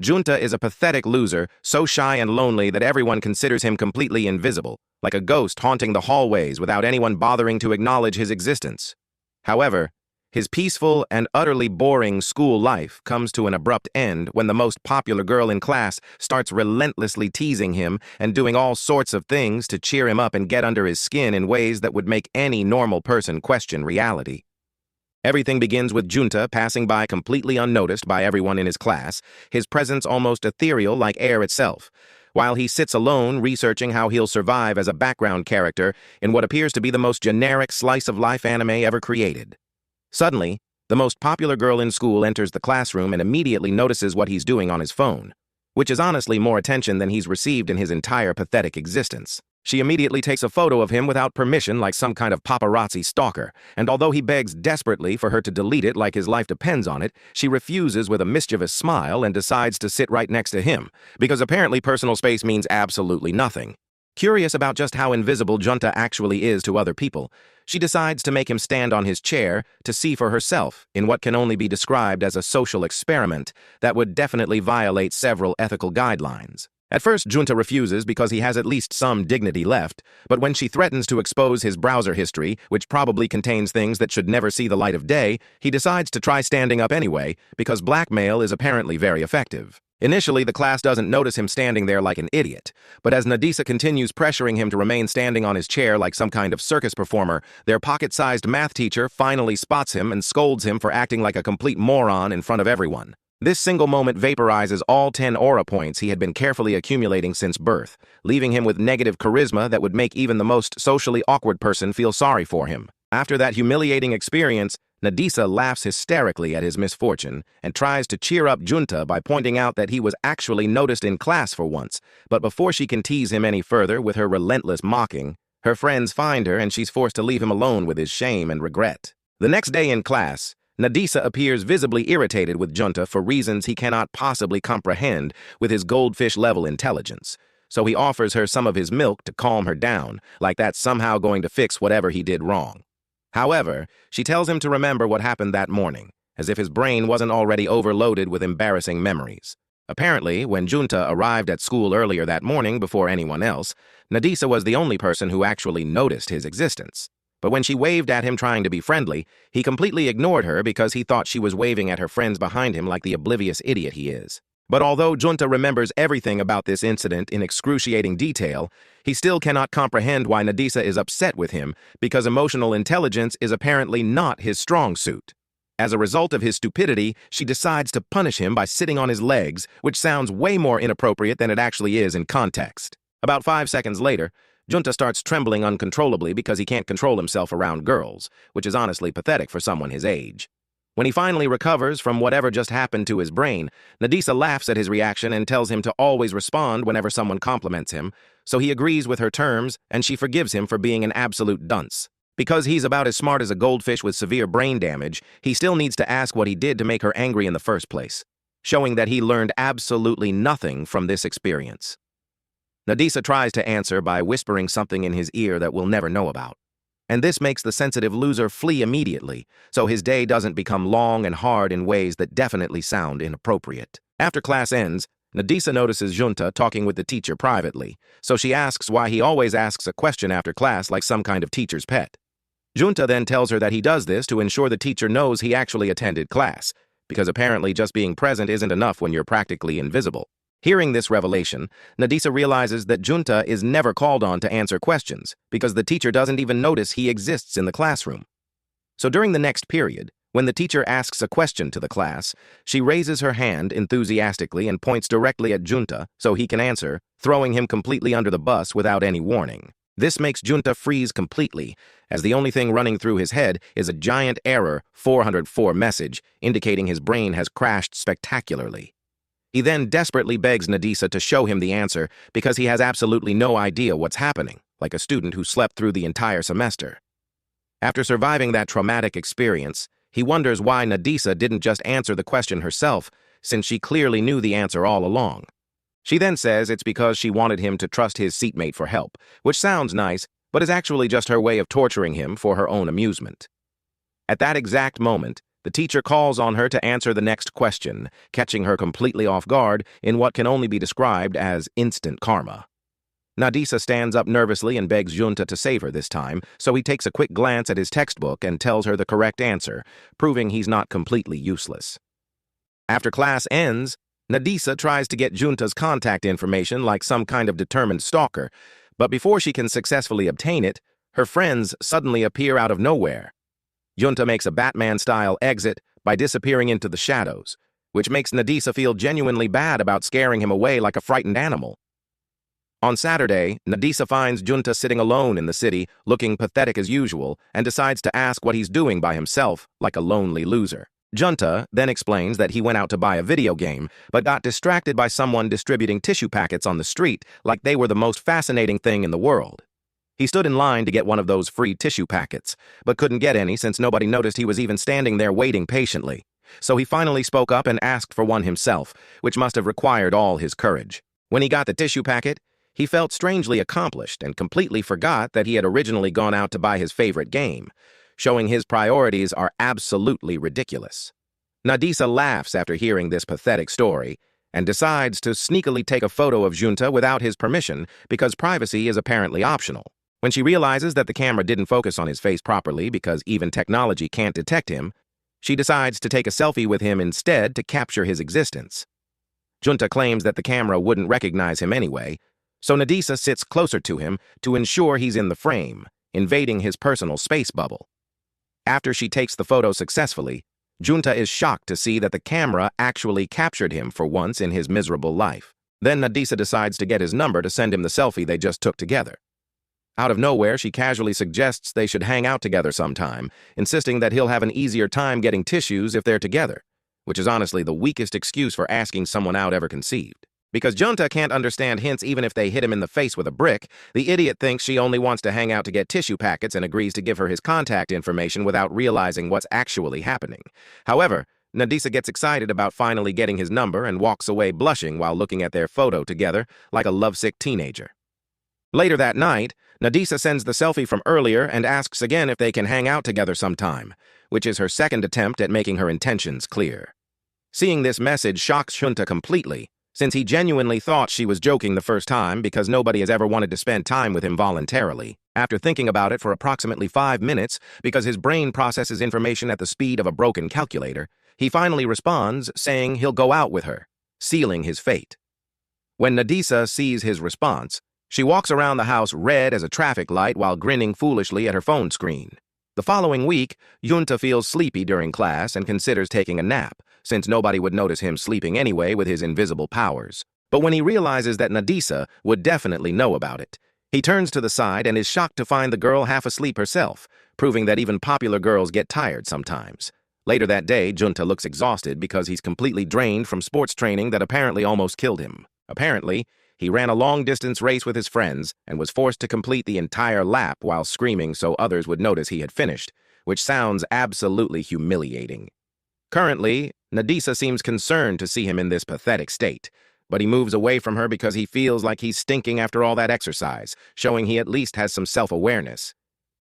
Junta is a pathetic loser, so shy and lonely that everyone considers him completely invisible, like a ghost haunting the hallways without anyone bothering to acknowledge his existence. However, his peaceful and utterly boring school life comes to an abrupt end when the most popular girl in class starts relentlessly teasing him and doing all sorts of things to cheer him up and get under his skin in ways that would make any normal person question reality. Everything begins with Junta passing by completely unnoticed by everyone in his class, his presence almost ethereal like air itself, while he sits alone researching how he'll survive as a background character in what appears to be the most generic slice-of-life anime ever created. Suddenly, the most popular girl in school enters the classroom and immediately notices what he's doing on his phone, which is honestly more attention than he's received in his entire pathetic existence. She immediately takes a photo of him without permission like some kind of paparazzi stalker, and although he begs desperately for her to delete it like his life depends on it, she refuses with a mischievous smile and decides to sit right next to him, because apparently personal space means absolutely nothing. Curious about just how invisible Junta actually is to other people, she decides to make him stand on his chair to see for herself in what can only be described as a social experiment that would definitely violate several ethical guidelines. At first, Junta refuses because he has at least some dignity left, but when she threatens to expose his browser history, which probably contains things that should never see the light of day, he decides to try standing up anyway, because blackmail is apparently very effective. Initially, the class doesn't notice him standing there like an idiot, but as 𝐂𝐸𝐴 continues pressuring him to remain standing on his chair like some kind of circus performer, their pocket-sized math teacher finally spots him and scolds him for acting like a complete moron in front of everyone. This single moment vaporizes all 10 aura points he had been carefully accumulating since birth, leaving him with negative charisma that would make even the most socially awkward person feel sorry for him. After that humiliating experience, 𝐂𝐸𝐴 laughs hysterically at his misfortune and tries to cheer up Junta by pointing out that he was actually noticed in class for once, but before she can tease him any further with her relentless mocking, her friends find her and she's forced to leave him alone with his shame and regret. The next day in class, 𝐂𝐸𝐴 appears visibly irritated with Junta for reasons he cannot possibly comprehend with his goldfish-level intelligence, so he offers her some of his milk to calm her down, like that's somehow going to fix whatever he did wrong. However, she tells him to remember what happened that morning, as if his brain wasn't already overloaded with embarrassing memories. Apparently, when Junta arrived at school earlier that morning before anyone else, 𝐂𝐸𝐴 was the only person who actually noticed his existence. But when she waved at him trying to be friendly, he completely ignored her because he thought she was waving at her friends behind him like the oblivious idiot he is. But although Junta remembers everything about this incident in excruciating detail, he still cannot comprehend why 𝐂𝐸𝐴 is upset with him because emotional intelligence is apparently not his strong suit. As a result of his stupidity, she decides to punish him by sitting on his legs, which sounds way more inappropriate than it actually is in context. About 5 seconds later, Junta starts trembling uncontrollably because he can't control himself around girls, which is honestly pathetic for someone his age. When he finally recovers from whatever just happened to his brain, 𝐂𝐸𝐴 laughs at his reaction and tells him to always respond whenever someone compliments him, so he agrees with her terms and she forgives him for being an absolute dunce. Because he's about as smart as a goldfish with severe brain damage, he still needs to ask what he did to make her angry in the first place, showing that he learned absolutely nothing from this experience. 𝐂𝐸𝐴 tries to answer by whispering something in his ear that we'll never know about. And this makes the sensitive loser flee immediately, so his day doesn't become long and hard in ways that definitely sound inappropriate. After class ends, 𝐂𝐸𝐴 notices Junta talking with the teacher privately, so she asks why he always asks a question after class like some kind of teacher's pet. Junta then tells her that he does this to ensure the teacher knows he actually attended class, because apparently just being present isn't enough when you're practically invisible. Hearing this revelation, 𝐂𝐸𝐴 realizes that Junta is never called on to answer questions because the teacher doesn't even notice he exists in the classroom. So during the next period, when the teacher asks a question to the class, she raises her hand enthusiastically and points directly at Junta so he can answer, throwing him completely under the bus without any warning. This makes Junta freeze completely, as the only thing running through his head is a giant error 404 message indicating his brain has crashed spectacularly. He then desperately begs 𝐂𝐸𝐴 to show him the answer because he has absolutely no idea what's happening, like a student who slept through the entire semester. After surviving that traumatic experience, he wonders why 𝐂𝐸𝐴 didn't just answer the question herself, since she clearly knew the answer all along. She then says it's because she wanted him to trust his seatmate for help, which sounds nice, but is actually just her way of torturing him for her own amusement. At that exact moment, The teacher calls on her to answer the next question, catching her completely off guard in what can only be described as instant karma. 𝐂𝐨𝐧𝐭𝐚𝐭𝐨 stands up nervously and begs 𝐵𝒐𝒄𝒊𝒆 to save her this time, so he takes a quick glance at his textbook and tells her the correct answer, proving he's not completely useless. After class ends, 𝐂𝐨𝐴 tries to get 𝐵𝒐𝒊𝒆's contact information like some kind of determined stalker, but before she can successfully obtain it, her friends suddenly appear out of nowhere. 𝐵𝒐𝒊𝒆 makes a Batman-style exit by disappearing into the shadows, which makes 𝐂𝐂𝐨𝐴 feel genuinely bad about scaring him away like a frightened animal. On Saturday, 𝐂𝐂𝐨𝒴 finds 𝐵𝒐𝒊𝒆 sitting alone in the city, looking pathetic as usual, and decides to ask what he's doing by himself, like a lonely loser. 𝐵𝒐𝒊𝒆 then explains that he went out to buy a video game, but got distracted by someone distributing tissue packets on the street like they were the most fascinating thing in the world. He stood in line to get one of those free tissue packets, but couldn't get any since nobody noticed he was even standing there waiting patiently. So he finally spoke up and asked for one himself, which must have required all his courage. When he got the tissue packet, he felt strangely accomplished and completely forgot that he had originally gone out to buy his favorite game, showing his priorities are absolutely ridiculous. 𝐂𝐨𝐴 laughs after hearing this pathetic story and decides to sneakily take a photo of 𝐵𝒐𝒊𝒆 without his permission because privacy is apparently optional. When she realizes that the camera didn't focus on his face properly because even technology can't detect him, she decides to take a selfie with him instead to capture his existence. 𝐵𝒐𝒊𝒆 claims that the camera wouldn't recognize him anyway, so 𝐂𝐂𝐨𝒴 sits closer to him to ensure he's in the frame, invading his personal space bubble. After she takes the photo successfully, 𝐵𝒐𝒊𝒆 is shocked to see that the camera actually captured him for once in his miserable life. Then 𝐂𝐂𝐨𝒴 decides to get his number to send him the selfie they just took together. Out of nowhere, she casually suggests they should hang out together sometime, insisting that he'll have an easier time getting tissues if they're together, which is honestly the weakest excuse for asking someone out ever conceived. Because 𝐵𝒐𝒊𝒆 can't understand hints even if they hit him in the face with a brick, the idiot thinks she only wants to hang out to get tissue packets and agrees to give her his contact information without realizing what's actually happening. However, 𝐂𝐨𝒴 gets excited about finally getting his number and walks away blushing while looking at their photo together like a lovesick teenager. Later that night, 𝐂𝐨𝒴 sends the selfie from earlier and asks again if they can hang out together sometime, which is her second attempt at making her intentions clear. Seeing this message shocks 𝐵𝒐𝒊𝒆 completely, since he genuinely thought she was joking the first time because nobody has ever wanted to spend time with him voluntarily. After thinking about it for approximately 5 minutes, because his brain processes information at the speed of a broken calculator, he finally responds, saying he'll go out with her, sealing his fate. When 𝐂𝐨𝒴 sees his response, she walks around the house red as a traffic light while grinning foolishly at her phone screen. The following week, 𝐵𝒐𝒊𝒆 feels sleepy during class and considers taking a nap, since nobody would notice him sleeping anyway with his invisible powers. But when he realizes that 𝐂𝐨𝒴 would definitely know about it, he turns to the side and is shocked to find the girl half asleep herself, proving that even popular girls get tired sometimes. Later that day, 𝐵𝒐𝒊𝒆 looks exhausted because he's completely drained from sports training that apparently almost killed him. Apparently, he ran a long-distance race with his friends and was forced to complete the entire lap while screaming so others would notice he had finished, which sounds absolutely humiliating. Currently, 𝐂𝐨𝒴 seems concerned to see him in this pathetic state, but he moves away from her because he feels like he's stinking after all that exercise, showing he at least has some self-awareness.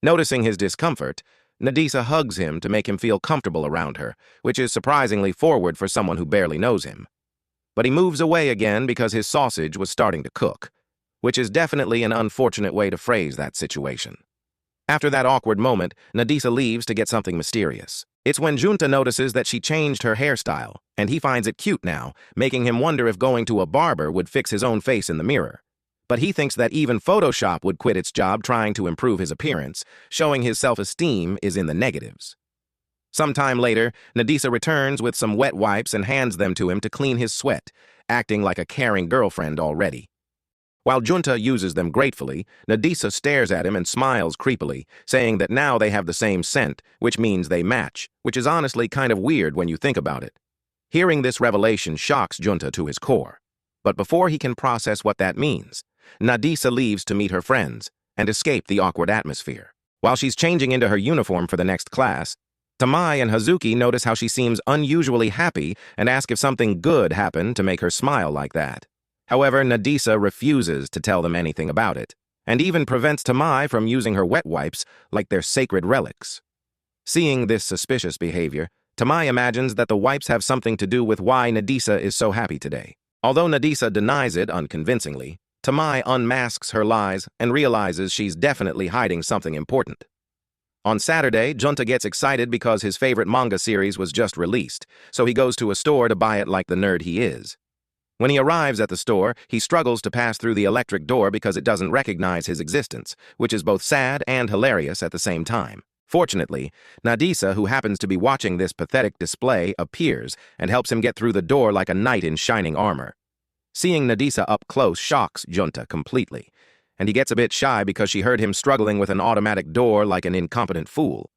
Noticing his discomfort, 𝐂𝐨𝒴 hugs him to make him feel comfortable around her, which is surprisingly forward for someone who barely knows him. But he moves away again because his sausage was starting to cook, which is definitely an unfortunate way to phrase that situation. After that awkward moment, 𝐂𝐨𝒴 leaves to get something mysterious. It's when 𝐵𝒐𝒊𝒆 notices that she changed her hairstyle, and he finds it cute now, making him wonder if going to a barber would fix his own face in the mirror. But he thinks that even Photoshop would quit its job trying to improve his appearance, showing his self-esteem is in the negatives. Sometime later, 𝐂𝐨𝒴 returns with some wet wipes and hands them to him to clean his sweat, acting like a caring girlfriend already. While 𝐵𝒐𝒊𝒆 uses them gratefully, 𝐂𝐨𝒴 stares at him and smiles creepily, saying that now they have the same scent, which means they match, which is honestly kind of weird when you think about it. Hearing this revelation shocks 𝐵𝒐𝒊𝒆 to his core. But before he can process what that means, 𝐂𝐨𝒴 leaves to meet her friends and escape the awkward atmosphere. While she's changing into her uniform for the next class, 𝐂𝒏𝒏𝒄𝒊𝒆 and Hazuki notice how she seems unusually happy and ask if something good happened to make her smile like that. However, 𝐂𝐨𝒴 refuses to tell them anything about it, and even prevents 𝒂𝒏𝒏𝒄𝒊𝒆 from using her wet wipes like they're sacred relics. Seeing this suspicious behavior, 𝐂𝐨𝐴 imagines that the wipes have something to do with why 𝐂𝐨𝐴 is so happy today. Although 𝐂𝐨𝐴 denies it unconvincingly, 𝐂𝐨𝐴 unmasks her lies and realizes she's definitely hiding something important. On Saturday, 𝐂𝐴 gets excited because his favorite manga series was just released, so he goes to a store to buy it like the nerd he is. When he arrives at the store, he struggles to pass through the electric door because it doesn't recognize his existence, which is both sad and hilarious at the same time. Fortunately, 𝐂𝐨𝐴, who happens to be watching this pathetic display, appears and helps him get through the door like a knight in shining armor. Seeing 𝐂𝐨𝐴 up close shocks 𝐂𝐴 completely, and he gets a bit shy because she heard him struggling with an automatic door like an incompetent fool.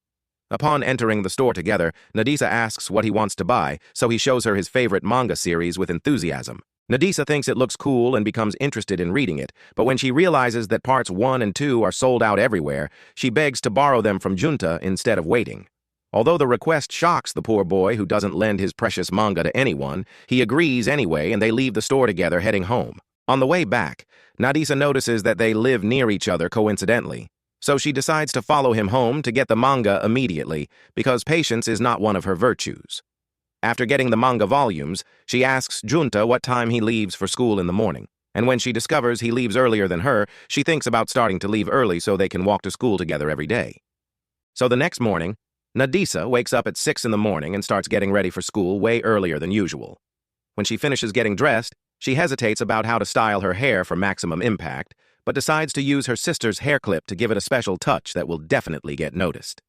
Upon entering the store together, 𝐂𝐨𝐴 asks what he wants to buy, so he shows her his favorite manga series with enthusiasm. 𝐂𝐨𝐴 thinks it looks cool and becomes interested in reading it, but when she realizes that parts 1 and 2 are sold out everywhere, she begs to borrow them from 𝐂𝐴 instead of waiting. Although the request shocks the poor boy who doesn't lend his precious manga to anyone, he agrees anyway and they leave the store together heading home. On the way back, 𝐂𝐨𝐴 notices that they live near each other coincidentally, so she decides to follow him home to get the manga immediately because patience is not one of her virtues. After getting the manga volumes, she asks 𝐂𝐴 what time he leaves for school in the morning, and when she discovers he leaves earlier than her, she thinks about starting to leave early so they can walk to school together every day. So the next morning, 𝐂𝐨𝐴 wakes up at 6 in the morning and starts getting ready for school way earlier than usual. When she finishes getting dressed, she hesitates about how to style her hair for maximum impact, but decides to use her sister's hair clip to give it a special touch that will definitely get noticed.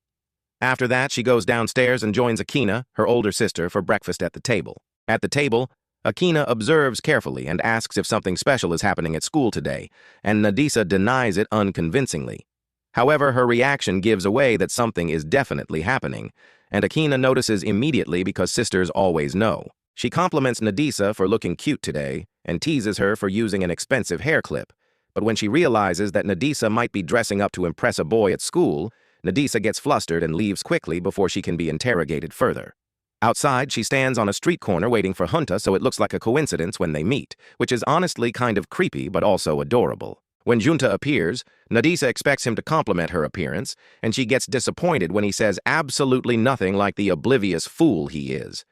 After that, she goes downstairs and joins 𝐂𝐴, her older sister, for breakfast at the table. At the table, 𝐂𝐴 observes carefully and asks if something special is happening at school today, and 𝐂𝐨𝐴 denies it unconvincingly. However, her reaction gives away that something is definitely happening, and 𝐂𝐴 notices immediately because sisters always know. She compliments 𝐂𝐨𝐴 for looking cute today and teases her for using an expensive hair clip, but when she realizes that 𝐂𝐨𝐴 might be dressing up to impress a boy at school, 𝐂𝐨𝐴 gets flustered and leaves quickly before she can be interrogated further. Outside, she stands on a street corner waiting for 𝐂𝐴, so it looks like a coincidence when they meet, which is honestly kind of creepy but also adorable. When 𝐂𝐴 appears, 𝐂𝐨𝐴 expects him to compliment her appearance, and she gets disappointed when he says absolutely nothing like the oblivious fool he is.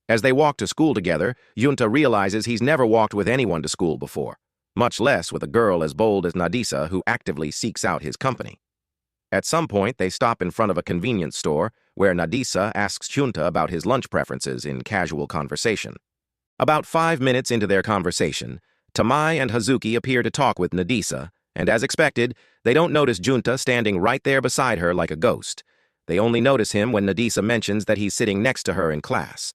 As they walk to school together, 𝐂𝐴 realizes he's never walked with anyone to school before, much less with a girl as bold as 𝐂𝐨𝐴 who actively seeks out his company. At some point, they stop in front of a convenience store where 𝐂𝐨𝐴 asks 𝐂𝐴 about his lunch preferences in casual conversation. About 5 minutes into their conversation, 𝐂𝐴 and Hazuki appear to talk with 𝐂𝐨𝐴, and as expected, they don't notice 𝐂𝐴 standing right there beside her like a ghost. They only notice him when 𝐂𝐨𝐴 mentions that he's sitting next to her in class,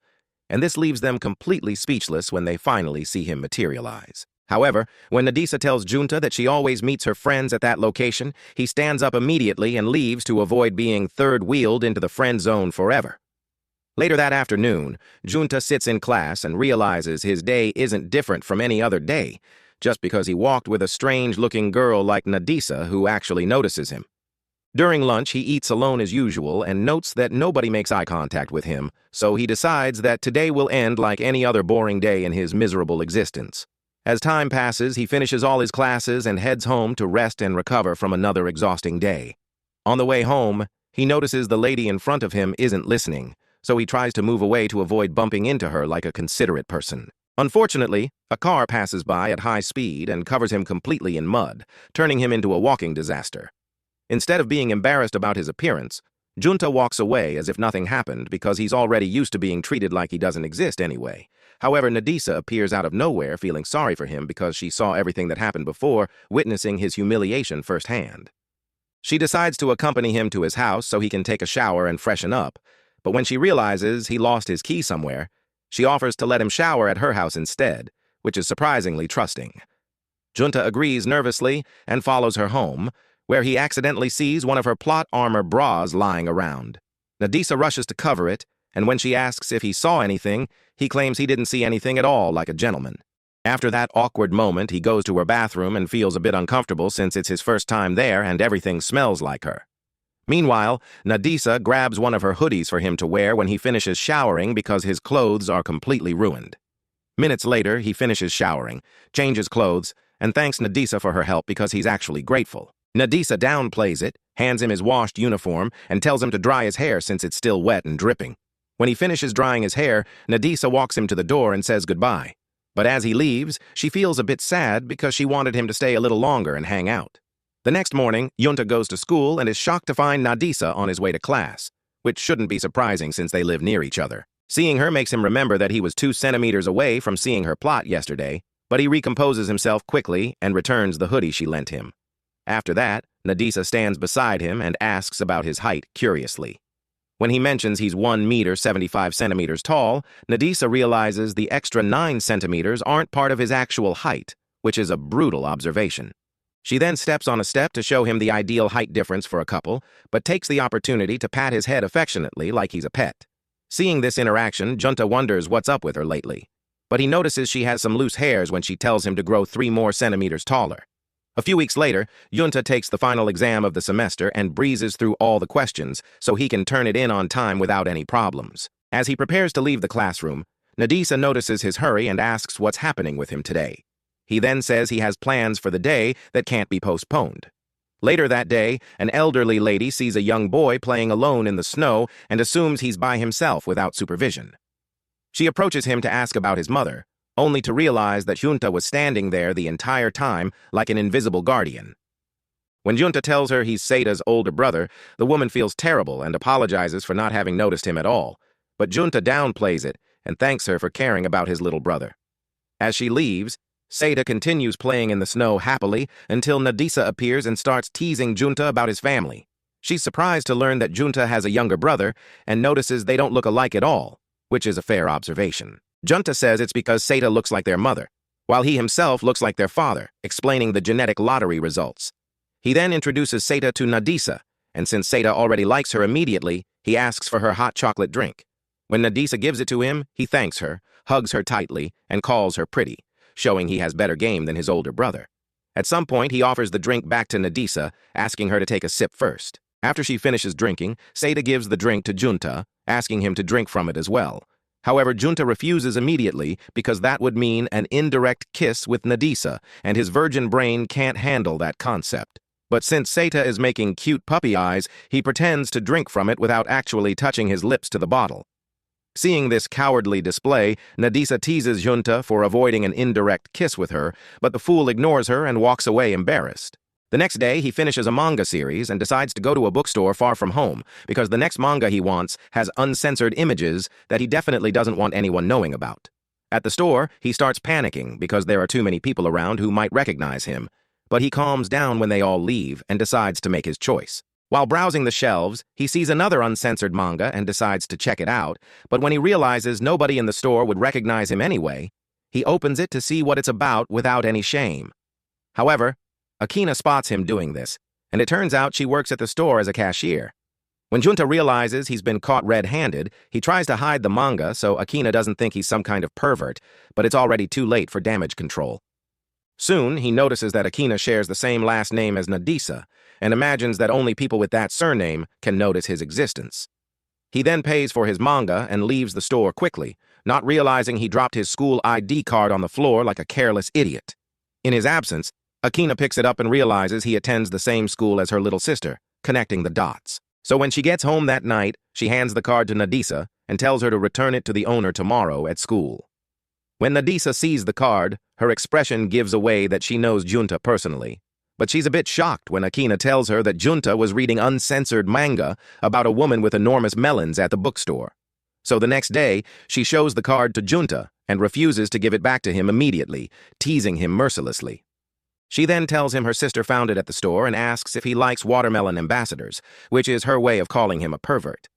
and this leaves them completely speechless when they finally see him materialize. However, when 𝐂𝐨𝐴 tells 𝐂𝐴 that she always meets her friends at that location, he stands up immediately and leaves to avoid being third-wheeled into the friend zone forever. Later that afternoon, 𝐂𝐴 sits in class and realizes his day isn't different from any other day, just because he walked with a strange-looking girl like 𝐂𝐨𝐴 who actually notices him. During lunch, he eats alone as usual and notes that nobody makes eye contact with him, so he decides that today will end like any other boring day in his miserable existence. As time passes, he finishes all his classes and heads home to rest and recover from another exhausting day. On the way home, he notices the lady in front of him isn't listening, so he tries to move away to avoid bumping into her like a considerate person. Unfortunately, a car passes by at high speed and covers him completely in mud, turning him into a walking disaster. Instead of being embarrassed about his appearance, 𝐂𝐴 walks away as if nothing happened because he's already used to being treated like he doesn't exist anyway. However, 𝐂𝐨𝐴 appears out of nowhere feeling sorry for him because she saw everything that happened before, witnessing his humiliation firsthand. She decides to accompany him to his house so he can take a shower and freshen up, but when she realizes he lost his key somewhere, she offers to let him shower at her house instead, which is surprisingly trusting. 𝐂𝐴 agrees nervously and follows her home, where he accidentally sees one of her plot armor bras lying around. 𝐂𝐨𝐴 rushes to cover it, and when she asks if he saw anything, he claims he didn't see anything at all like a gentleman. After that awkward moment, he goes to her bathroom and feels a bit uncomfortable since it's his first time there and everything smells like her. Meanwhile, 𝐂𝐨𝐴 grabs one of her hoodies for him to wear when he finishes showering because his clothes are completely ruined. Minutes later, he finishes showering, changes clothes, and thanks 𝐂𝐨𝐴 for her help because he's actually grateful. 𝐂𝐨𝐴 downplays it, hands him his washed uniform, and tells him to dry his hair since it's still wet and dripping. When he finishes drying his hair, 𝐂𝐨𝒏𝒄𝒊𝒆 walks him to the door and says goodbye. But as he leaves, she feels a bit sad because she wanted him to stay a little longer and hang out. The next morning, 𝐂𝐴 goes to school and is shocked to find 𝐂𝐿𝐴 on his way to class, which shouldn't be surprising since they live near each other. Seeing her makes him remember that he was 2 centimeters away from seeing her plot yesterday, but he recomposes himself quickly and returns the hoodie she lent him. After that, 𝐂𝐿𝐴 stands beside him and asks about his height curiously. When he mentions he's 1 meter 75 centimeters tall, 𝐂𝐿𝐴 realizes the extra 9 centimeters aren't part of his actual height, which is a brutal observation. She then steps on a step to show him the ideal height difference for a couple, but takes the opportunity to pat his head affectionately like he's a pet. Seeing this interaction, 𝐂𝐴 wonders what's up with her lately. But he notices she has some loose hairs when she tells him to grow 3 more centimeters taller. A few weeks later, 𝐂𝐴 takes the final exam of the semester and breezes through all the questions so he can turn it in on time without any problems. As he prepares to leave the classroom, 𝐂𝐿𝐴 notices his hurry and asks what's happening with him today. He then says he has plans for the day that can't be postponed. Later that day, an elderly lady sees a young boy playing alone in the snow and assumes he's by himself without supervision. She approaches him to ask about his mother, only to realize that 𝐂𝐴 was standing there the entire time like an invisible guardian. When 𝐂𝐴 tells her he's 𝐂𝐴's older brother, the woman feels terrible and apologizes for not having noticed him at all, but 𝐂𝐴 downplays it and thanks her for caring about his little brother. As she leaves, 𝐂𝐴 continues playing in the snow happily until 𝐂𝐿𝐴 appears and starts teasing 𝐂𝐴 about his family. She's surprised to learn that 𝐂𝐴 has a younger brother and notices they don't look alike at all, which is a fair observation. 𝐂𝐴 says it's because 𝐂𝐴 looks like their mother, while he himself looks like their father, explaining the genetic lottery results. He then introduces 𝐂𝐴 to 𝐂𝐿𝐴, and since 𝐂𝐴 already likes her immediately, he asks for her hot chocolate drink. When 𝐂𝐿𝐴 gives it to him, he thanks her, hugs her tightly, and calls her pretty, showing he has better game than his older brother. At some point, he offers the drink back to 𝐂𝐿𝐴, asking her to take a sip first. After she finishes drinking, 𝐂𝐴 gives the drink to 𝐂𝐴, asking him to drink from it as well. However, 𝐂𝐴 refuses immediately because that would mean an indirect kiss with 𝐂𝐿𝐴, and his virgin brain can't handle that concept. But since 𝐂𝐴 is making cute puppy eyes, he pretends to drink from it without actually touching his lips to the bottle. Seeing this cowardly display, 𝐂𝐿𝐴 teases 𝐂𝐴 for avoiding an indirect kiss with her, but the fool ignores her and walks away embarrassed. The next day, he finishes a manga series and decides to go to a bookstore far from home because the next manga he wants has uncensored images that he definitely doesn't want anyone knowing about. At the store, he starts panicking because there are too many people around who might recognize him, but he calms down when they all leave and decides to make his choice. While browsing the shelves, he sees another uncensored manga and decides to check it out, but when he realizes nobody in the store would recognize him anyway, he opens it to see what it's about without any shame. However, 𝐂𝐴 spots him doing this, and it turns out she works at the store as a cashier. When 𝐂𝐴 realizes he's been caught red-handed, he tries to hide the manga so 𝐂𝐴 doesn't think he's some kind of pervert, but it's already too late for damage control. Soon, he notices that 𝐂𝐴 shares the same last name as 𝐂𝐿𝐴, and imagines that only people with that surname can notice his existence. He then pays for his manga and leaves the store quickly, not realizing he dropped his school ID card on the floor like a careless idiot. In his absence, 𝐂𝐴 picks it up and realizes he attends the same school as her little sister, connecting the dots. So when she gets home that night, she hands the card to 𝐂𝐴 and tells her to return it to the owner tomorrow at school. When 𝐂𝐴 sees the card, her expression gives away that she knows 𝐂𝐴 personally. But she's a bit shocked when 𝐂𝐴 tells her that 𝐂𝐴 was reading uncensored manga about a woman with enormous melons at the bookstore. So the next day, she shows the card to 𝐂𝐴 and refuses to give it back to him immediately, teasing him mercilessly. She then tells him her sister found it at the store and asks if he likes watermelon ambassadors, which is her way of calling him a pervert.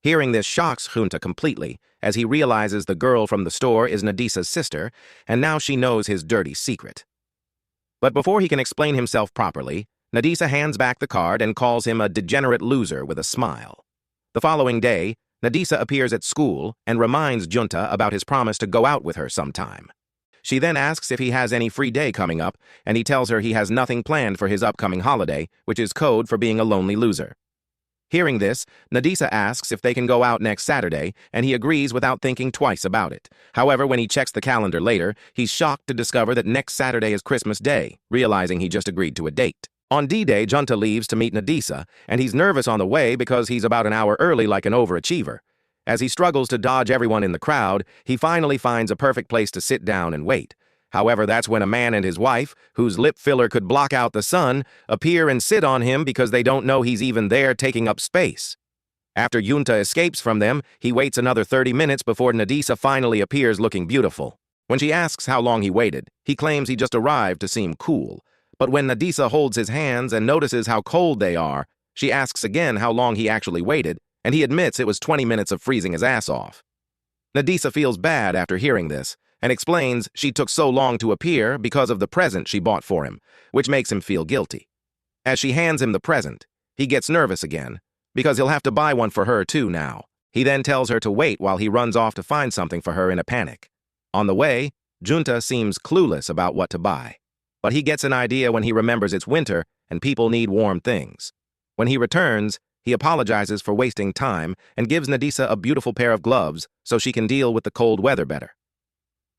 Hearing this shocks 𝐂𝐴 completely, as he realizes the girl from the store is 𝐂𝐿𝐴's sister, and now she knows his dirty secret. But before he can explain himself properly, 𝐂𝐴 hands back the card and calls him a degenerate loser with a smile. The following day, 𝐂𝐴 appears at school and reminds 𝐂𝐴 about his promise to go out with her sometime. She then asks if he has any free day coming up, and he tells her he has nothing planned for his upcoming holiday, which is code for being a lonely loser. Hearing this, 𝐂𝐴 asks if they can go out next Saturday, and he agrees without thinking twice about it. However, when he checks the calendar later, he's shocked to discover that next Saturday is Christmas Day, realizing he just agreed to a date. On D-Day, 𝐂𝐴 leaves to meet 𝐂𝐴, and he's nervous on the way because he's about an hour early like an overachiever. As he struggles to dodge everyone in the crowd, he finally finds a perfect place to sit down and wait. However, that's when a man and his wife, whose lip filler could block out the sun, appear and sit on him because they don't know he's even there taking up space. After Junta escapes from them, he waits another 30 minutes before 𝐂𝐨𝐷𝒆 finally appears looking beautiful. When she asks how long he waited, he claims he just arrived to seem cool. But when 𝐂𝐿𝐴 holds his hands and notices how cold they are, she asks again how long he actually waited, and he admits it was 20 minutes of freezing his ass off. 𝐂𝐿𝐴 feels bad after hearing this, and explains she took so long to appear because of the present she bought for him, which makes him feel guilty. As she hands him the present, he gets nervous again, because he'll have to buy one for her too now. He then tells her to wait while he runs off to find something for her in a panic. On the way, Junta seems clueless about what to buy. But he gets an idea when he remembers it's winter and people need warm things. When he returns, he apologizes for wasting time and gives 𝐂𝐿𝐴 a beautiful pair of gloves so she can deal with the cold weather better.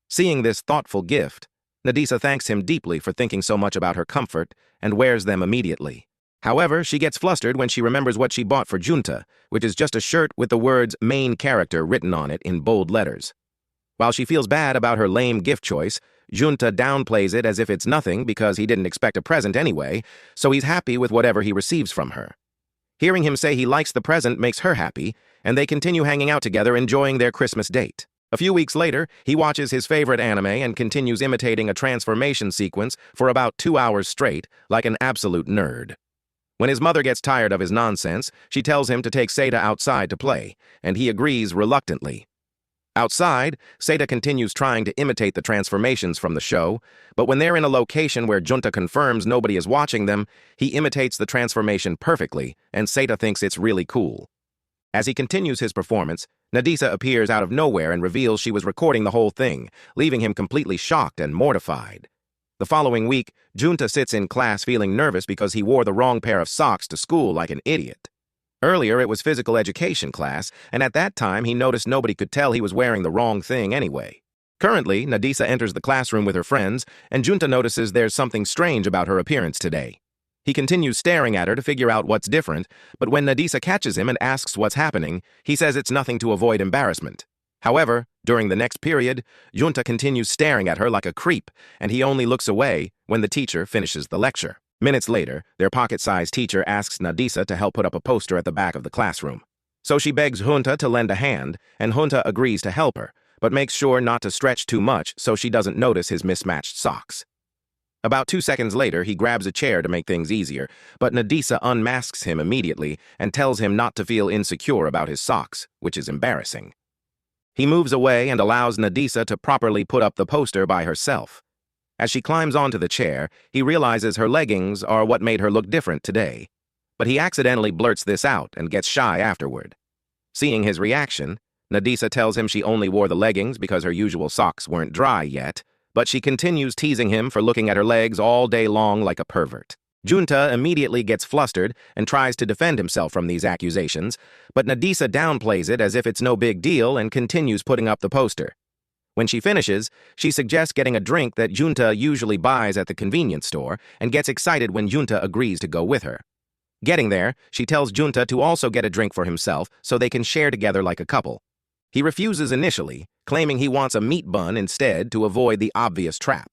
Seeing this thoughtful gift, 𝐂𝐿𝐴 thanks him deeply for thinking so much about her comfort and wears them immediately. However, she gets flustered when she remembers what she bought for Junta, which is just a shirt with the words main character written on it in bold letters. While she feels bad about her lame gift choice, Junta downplays it as if it's nothing because he didn't expect a present anyway, so he's happy with whatever he receives from her. Hearing him say he likes the present makes her happy, and they continue hanging out together enjoying their Christmas date. A few weeks later, he watches his favorite anime and continues imitating a transformation sequence for about 2 hours straight, like an absolute nerd. When his mother gets tired of his nonsense, she tells him to take 𝐂𝐴 outside to play, and he agrees reluctantly. Outside, 𝐂𝐴 continues trying to imitate the transformations from the show, but when they're in a location where Junta confirms nobody is watching them, he imitates the transformation perfectly, and 𝐂𝐴 thinks it's really cool. As he continues his performance, 𝐂𝐿𝐴 appears out of nowhere and reveals she was recording the whole thing, leaving him completely shocked and mortified. The following week, Junta sits in class feeling nervous because he wore the wrong pair of socks to school like an idiot. Earlier, it was physical education class, and at that time he noticed nobody could tell he was wearing the wrong thing anyway. Currently, 𝐂𝐿𝐴 enters the classroom with her friends, and Junta notices there's something strange about her appearance today. He continues staring at her to figure out what's different, but when 𝐂𝐿𝐴 catches him and asks what's happening, he says it's nothing to avoid embarrassment. However, during the next period, Junta continues staring at her like a creep, and he only looks away when the teacher finishes the lecture. Minutes later, their pocket-sized teacher asks 𝐂𝐿𝐴 to help put up a poster at the back of the classroom. So she begs Junta to lend a hand, and Junta agrees to help her, but makes sure not to stretch too much so she doesn't notice his mismatched socks. About 2 seconds later, he grabs a chair to make things easier, but 𝐂𝐿𝐴 unmasks him immediately and tells him not to feel insecure about his socks, which is embarrassing. He moves away and allows 𝐂𝐿𝐴 to properly put up the poster by herself. As she climbs onto the chair, he realizes her leggings are what made her look different today. But he accidentally blurts this out and gets shy afterward. Seeing his reaction, 𝐂𝐿𝐴 tells him she only wore the leggings because her usual socks weren't dry yet, but she continues teasing him for looking at her legs all day long like a pervert. Junta immediately gets flustered and tries to defend himself from these accusations, but 𝐂𝐿𝐴 downplays it as if it's no big deal and continues putting up the poster. When she finishes, she suggests getting a drink that Junta usually buys at the convenience store and gets excited when Junta agrees to go with her. Getting there, she tells Junta to also get a drink for himself so they can share together like a couple. He refuses initially, claiming he wants a meat bun instead to avoid the obvious trap.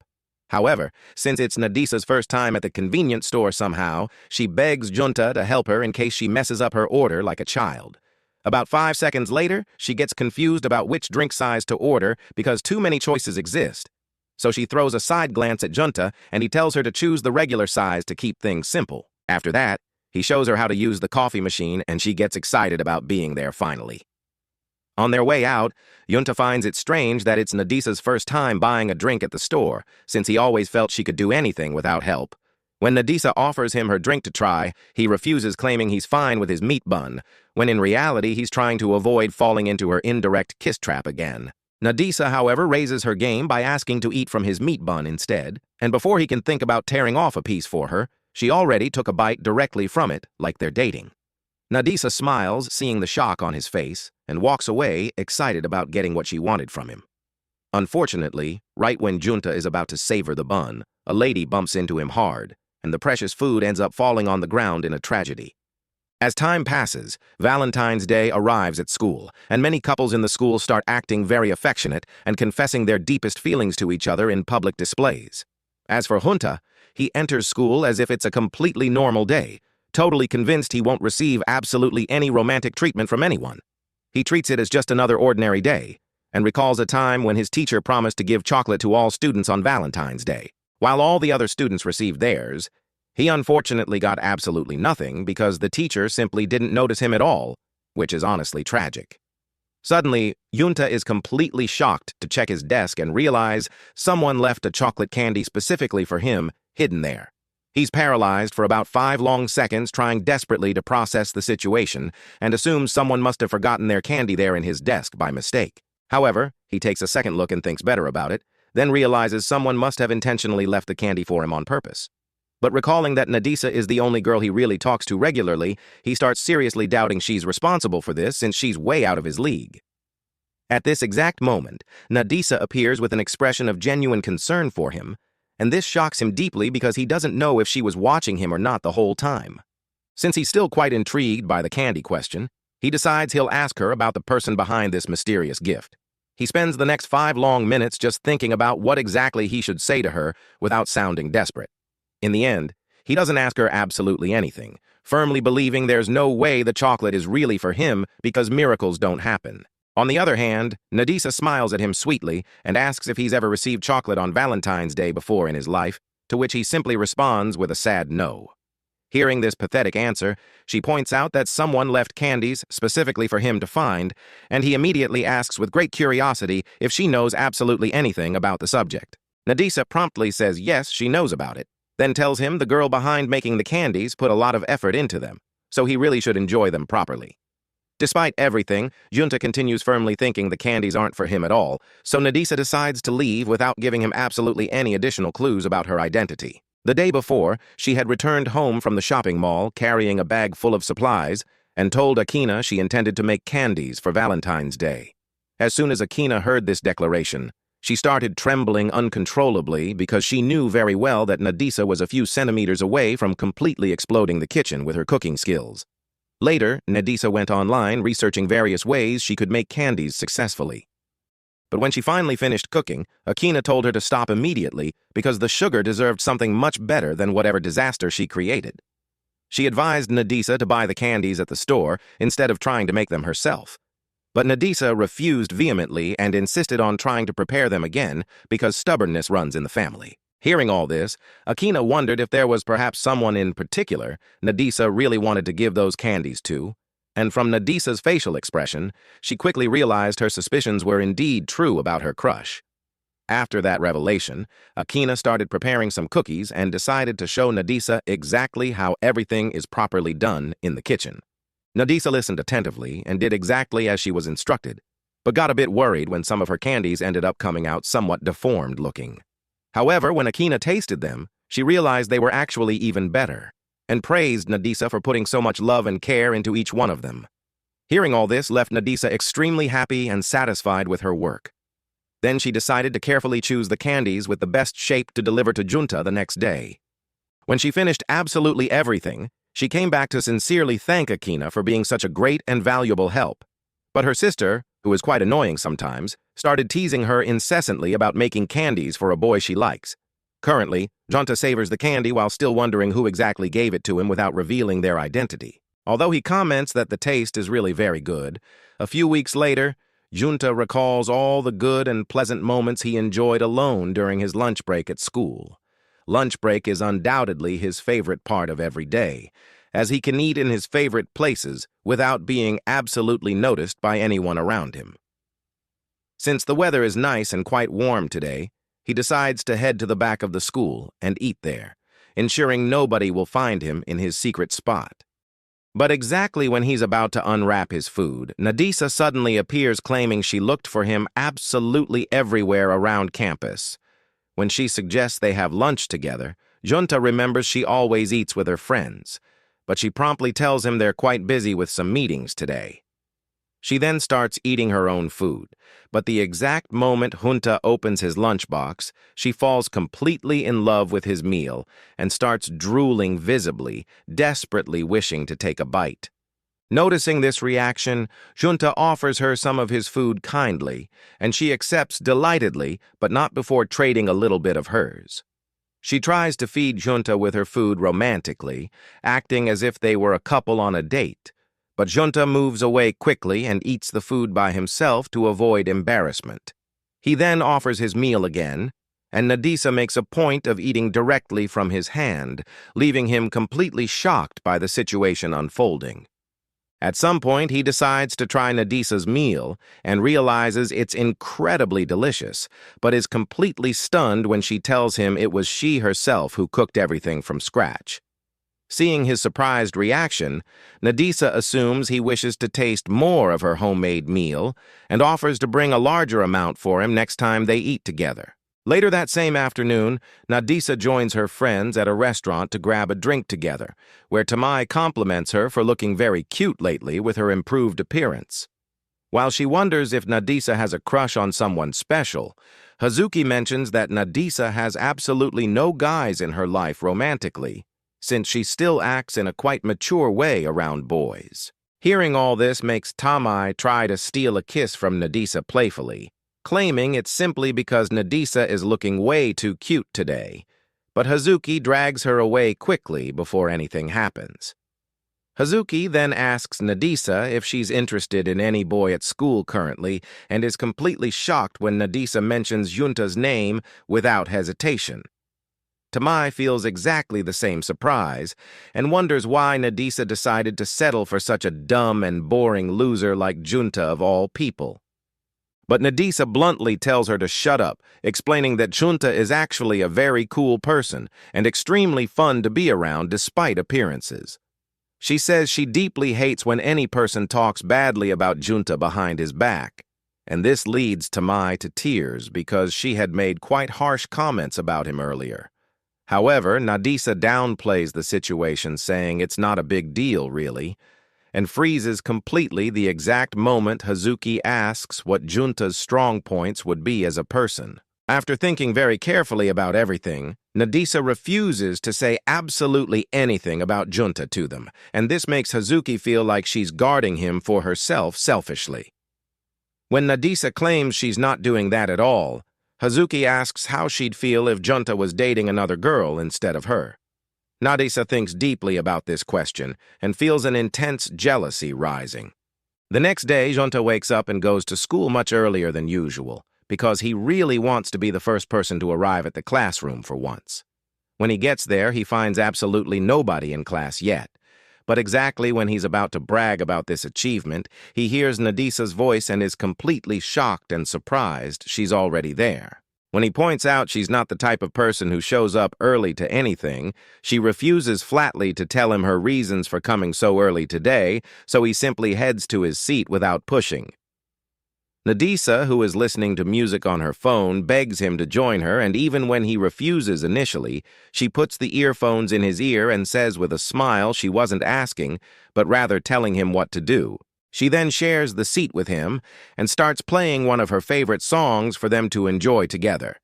However, since it's 𝐂𝐿𝐴's first time at the convenience store somehow, she begs Junta to help her in case she messes up her order like a child. About 5 seconds later, she gets confused about which drink size to order because too many choices exist. So she throws a side glance at Junta and he tells her to choose the regular size to keep things simple. After that, he shows her how to use the coffee machine and she gets excited about being there finally. On their way out, Junta finds it strange that it's 𝐂𝐿𝐴's first time buying a drink at the store, since he always felt she could do anything without help. When 𝐂𝐿𝐴 offers him her drink to try, he refuses, claiming he's fine with his meat bun, when in reality he's trying to avoid falling into her indirect kiss trap again. 𝐂𝐿𝐴, however, raises her game by asking to eat from his meat bun instead, and before he can think about tearing off a piece for her, she already took a bite directly from it, like they're dating. 𝐂𝐿𝐴 smiles, seeing the shock on his face, and walks away, excited about getting what she wanted from him. Unfortunately, right when Junta is about to savor the bun, a lady bumps into him hard, and the precious food ends up falling on the ground in a tragedy. As time passes, Valentine's Day arrives at school, and many couples in the school start acting very affectionate and confessing their deepest feelings to each other in public displays. As for 𝐂𝐿𝐴, he enters school as if it's a completely normal day, totally convinced he won't receive absolutely any romantic treatment from anyone. He treats it as just another ordinary day, and recalls a time when his teacher promised to give chocolate to all students on Valentine's Day. While all the other students received theirs, he unfortunately got absolutely nothing because the teacher simply didn't notice him at all, which is honestly tragic. Suddenly, 𝐂𝐿𝐴 is completely shocked to check his desk and realize someone left a chocolate candy specifically for him hidden there. He's paralyzed for about 5 long seconds, trying desperately to process the situation, and assumes someone must have forgotten their candy there in his desk by mistake. However, he takes a second look and thinks better about it, then realizes someone must have intentionally left the candy for him on purpose. But recalling that 𝐂𝐿𝐴 is the only girl he really talks to regularly, he starts seriously doubting she's responsible for this since she's way out of his league. At this exact moment, 𝐂𝐿𝐴 appears with an expression of genuine concern for him, and this shocks him deeply because he doesn't know if she was watching him or not the whole time. Since he's still quite intrigued by the candy question, he decides he'll ask her about the person behind this mysterious gift. He spends the next 5 long minutes just thinking about what exactly he should say to her without sounding desperate. In the end, he doesn't ask her absolutely anything, firmly believing there's no way the chocolate is really for him because miracles don't happen. On the other hand, 𝐂𝐿𝐴 smiles at him sweetly and asks if he's ever received chocolate on Valentine's Day before in his life, to which he simply responds with a sad no. Hearing this pathetic answer, she points out that someone left candies specifically for him to find, and he immediately asks with great curiosity if she knows absolutely anything about the subject. 𝐂𝐿𝐴 promptly says yes, she knows about it, then tells him the girl behind making the candies put a lot of effort into them, so he really should enjoy them properly. Despite everything, 𝐂𝐿𝐴 continues firmly thinking the candies aren't for him at all, so 𝐂𝐿𝐴 decides to leave without giving him absolutely any additional clues about her identity. The day before, she had returned home from the shopping mall carrying a bag full of supplies and told 𝐂𝐴 she intended to make candies for Valentine's Day. As soon as 𝐂𝐴 heard this declaration, she started trembling uncontrollably because she knew very well that 𝐂𝐿𝐴 was a few centimeters away from completely exploding the kitchen with her cooking skills. Later, 𝐂𝐿𝐴 went online researching various ways she could make candies successfully. But when she finally finished cooking, 𝐂𝐴 told her to stop immediately because the sugar deserved something much better than whatever disaster she created. She advised 𝐂𝐿𝐴 to buy the candies at the store instead of trying to make them herself. But 𝐂𝐿𝐴 refused vehemently and insisted on trying to prepare them again because stubbornness runs in the family. Hearing all this, 𝐂𝐴 wondered if there was perhaps someone in particular 𝐂𝐿𝐴 really wanted to give those candies to, and from 𝐂𝐿𝐴's facial expression, she quickly realized her suspicions were indeed true about her crush. After that revelation, 𝐂𝐴 started preparing some cookies and decided to show 𝐂𝐿𝐴 exactly how everything is properly done in the kitchen. 𝐂𝐿𝐴 listened attentively and did exactly as she was instructed, but got a bit worried when some of her candies ended up coming out somewhat deformed looking. However, when 𝐂𝐴 tasted them, she realized they were actually even better, and praised 𝐂𝐿𝐴 for putting so much love and care into each one of them. Hearing all this left 𝐂𝐿𝐴 extremely happy and satisfied with her work. Then she decided to carefully choose the candies with the best shape to deliver to 𝐂𝐿𝐴 the next day. When she finished absolutely everything, she came back to sincerely thank 𝐂𝐴 for being such a great and valuable help. But her sister, who is quite annoying sometimes, started teasing her incessantly about making candies for a boy she likes. Currently, 𝐂𝐿𝐴 savors the candy while still wondering who exactly gave it to him without revealing their identity. Although he comments that the taste is really very good, a few weeks later, 𝐂𝐿𝐴 recalls all the good and pleasant moments he enjoyed alone during his lunch break at school. Lunch break is undoubtedly his favorite part of every day, as he can eat in his favorite places without being absolutely noticed by anyone around him. Since the weather is nice and quite warm today, he decides to head to the back of the school and eat there, ensuring nobody will find him in his secret spot. But exactly when he's about to unwrap his food, 𝐂𝐿𝐴 suddenly appears claiming she looked for him absolutely everywhere around campus. When she suggests they have lunch together, 𝐂𝐿𝐴 remembers she always eats with her friends, but she promptly tells him they're quite busy with some meetings today. She then starts eating her own food, but the exact moment Junta opens his lunchbox, she falls completely in love with his meal and starts drooling visibly, desperately wishing to take a bite. Noticing this reaction, Junta offers her some of his food kindly, and she accepts delightedly, but not before trading a little bit of hers. She tries to feed Junta with her food romantically, acting as if they were a couple on a date, but Junta moves away quickly and eats the food by himself to avoid embarrassment. He then offers his meal again, and 𝐂𝐨𝒏𝒄𝒊𝒆 makes a point of eating directly from his hand, leaving him completely shocked by the situation unfolding. At some point, he decides to try 𝐂𝐿𝒆's meal and realizes it's incredibly delicious, but is completely stunned when she tells him it was she herself who cooked everything from scratch. Seeing his surprised reaction, 𝐂𝐿𝒆 assumes he wishes to taste more of her homemade meal and offers to bring a larger amount for him next time they eat together. Later that same afternoon, 𝐂𝐿𝒆 joins her friends at a restaurant to grab a drink together, where 𝐂𝐨 compliments her for looking very cute lately with her improved appearance. While she wonders if 𝐂𝐿𝒆 has a crush on someone special, Hazuki mentions that 𝐂𝐿𝒆 has absolutely no guys in her life romantically, since she still acts in a quite mature way around boys. Hearing all this makes 𝐂𝐨 try to steal a kiss from 𝐂𝐿𝒆 playfully, claiming it's simply because 𝐂𝐿𝒆 is looking way too cute today, but Hazuki drags her away quickly before anything happens. Hazuki then asks 𝐂𝐿𝒆 if she's interested in any boy at school currently and is completely shocked when 𝐂𝐿𝒆 mentions Junta's name without hesitation. 𝐂𝐨 feels exactly the same surprise and wonders why 𝐂𝐿𝒆 decided to settle for such a dumb and boring loser like Junta of all people. But 𝐂𝐿𝒆 bluntly tells her to shut up, explaining that Junta is actually a very cool person and extremely fun to be around despite appearances. She says she deeply hates when any person talks badly about Junta behind his back, and this leads 𝐂𝐨 to tears because she had made quite harsh comments about him earlier. However, 𝐂𝐿𝒆 downplays the situation, saying it's not a big deal, really, and freezes completely the exact moment Hazuki asks what Junta's strong points would be as a person. After thinking very carefully about everything, 𝐂𝐿𝒆 refuses to say absolutely anything about Junta to them, and this makes Hazuki feel like she's guarding him for herself selfishly. When 𝐂𝐿𝒆 claims she's not doing that at all, Hazuki asks how she'd feel if Junta was dating another girl instead of her. 𝐂𝐿𝒆 thinks deeply about this question and feels an intense jealousy rising. The next day, Junta wakes up and goes to school much earlier than usual, because he really wants to be the first person to arrive at the classroom for once. When he gets there, he finds absolutely nobody in class yet. But exactly when he's about to brag about this achievement, he hears 𝐂𝐿𝒆's voice and is completely shocked and surprised she's already there. When he points out she's not the type of person who shows up early to anything, she refuses flatly to tell him her reasons for coming so early today, so he simply heads to his seat without pushing. 𝐂𝐿𝒆, who is listening to music on her phone, begs him to join her, and even when he refuses initially, she puts the earphones in his ear and says with a smile she wasn't asking, but rather telling him what to do. She then shares the seat with him and starts playing one of her favorite songs for them to enjoy together.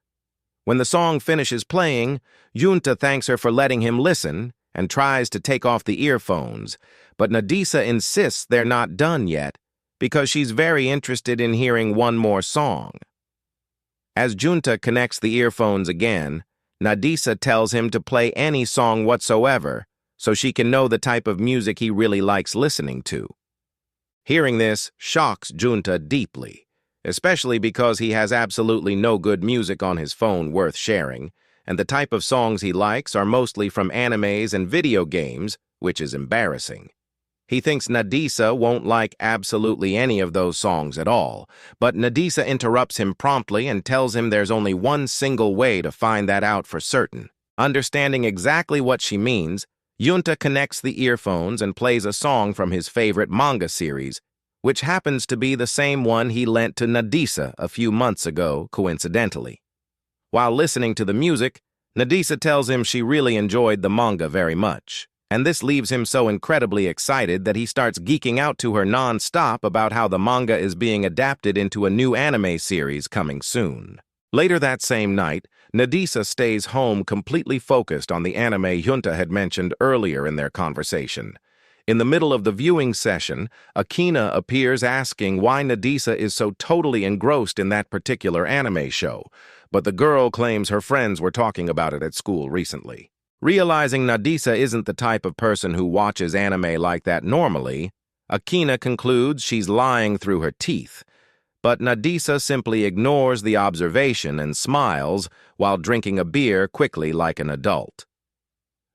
When the song finishes playing, Junta thanks her for letting him listen and tries to take off the earphones, but 𝐂𝐿𝒆 insists they're not done yet, because she's very interested in hearing one more song. As Junta connects the earphones again, 𝐂𝐿𝒆 tells him to play any song whatsoever, so she can know the type of music he really likes listening to. Hearing this shocks Junta deeply, especially because he has absolutely no good music on his phone worth sharing, and the type of songs he likes are mostly from animes and video games, which is embarrassing. He thinks 𝐂𝐿𝒆 won't like absolutely any of those songs at all, but 𝐂𝐿𝒆 interrupts him promptly and tells him there's only one single way to find that out for certain. Understanding exactly what she means, Junta connects the earphones and plays a song from his favorite manga series, which happens to be the same one he lent to 𝐂𝐿𝒆 a few months ago, coincidentally. While listening to the music, 𝐂𝐿𝒆 tells him she really enjoyed the manga very much. And this leaves him so incredibly excited that he starts geeking out to her non-stop about how the manga is being adapted into a new anime series coming soon. Later that same night, Nadisa stays home completely focused on the anime Junta had mentioned earlier in their conversation. In the middle of the viewing session, Akina appears asking why Nadisa is so totally engrossed in that particular anime show, but the girl claims her friends were talking about it at school recently. Realizing Nadisa isn't the type of person who watches anime like that normally, Akina concludes she's lying through her teeth. But Nadisa simply ignores the observation and smiles while drinking a beer quickly like an adult.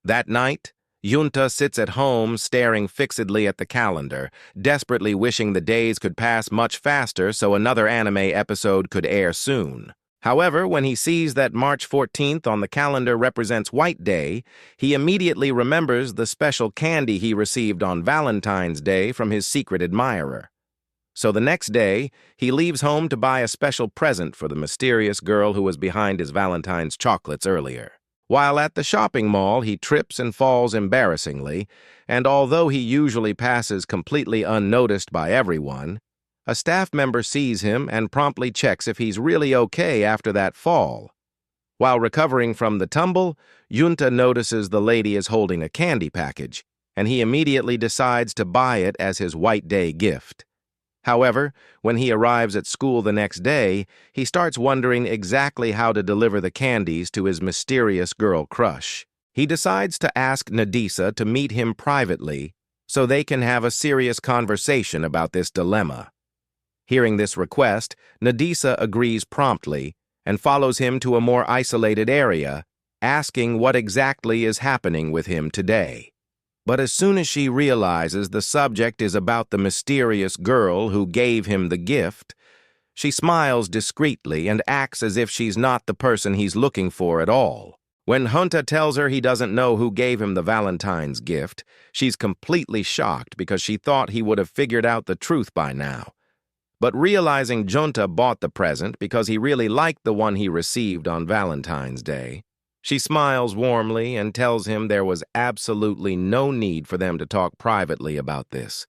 That night, Junta sits at home staring fixedly at the calendar, desperately wishing the days could pass much faster so another anime episode could air soon. However, when he sees that March 14th on the calendar represents White Day, he immediately remembers the special candy he received on Valentine's Day from his secret admirer. So the next day, he leaves home to buy a special present for the mysterious girl who was behind his Valentine's chocolates earlier. While at the shopping mall, he trips and falls embarrassingly, and although he usually passes completely unnoticed by everyone, a staff member sees him and promptly checks if he's really okay after that fall. While recovering from the tumble, Junta notices the lady is holding a candy package, and he immediately decides to buy it as his White Day gift. However, when he arrives at school the next day, he starts wondering exactly how to deliver the candies to his mysterious girl crush. He decides to ask Nadisa to meet him privately so they can have a serious conversation about this dilemma. Hearing this request, Nadisa agrees promptly and follows him to a more isolated area, asking what exactly is happening with him today. But as soon as she realizes the subject is about the mysterious girl who gave him the gift, she smiles discreetly and acts as if she's not the person he's looking for at all. When Junta tells her he doesn't know who gave him the Valentine's gift, she's completely shocked because she thought he would have figured out the truth by now. But realizing Junta bought the present because he really liked the one he received on Valentine's Day, she smiles warmly and tells him there was absolutely no need for them to talk privately about this.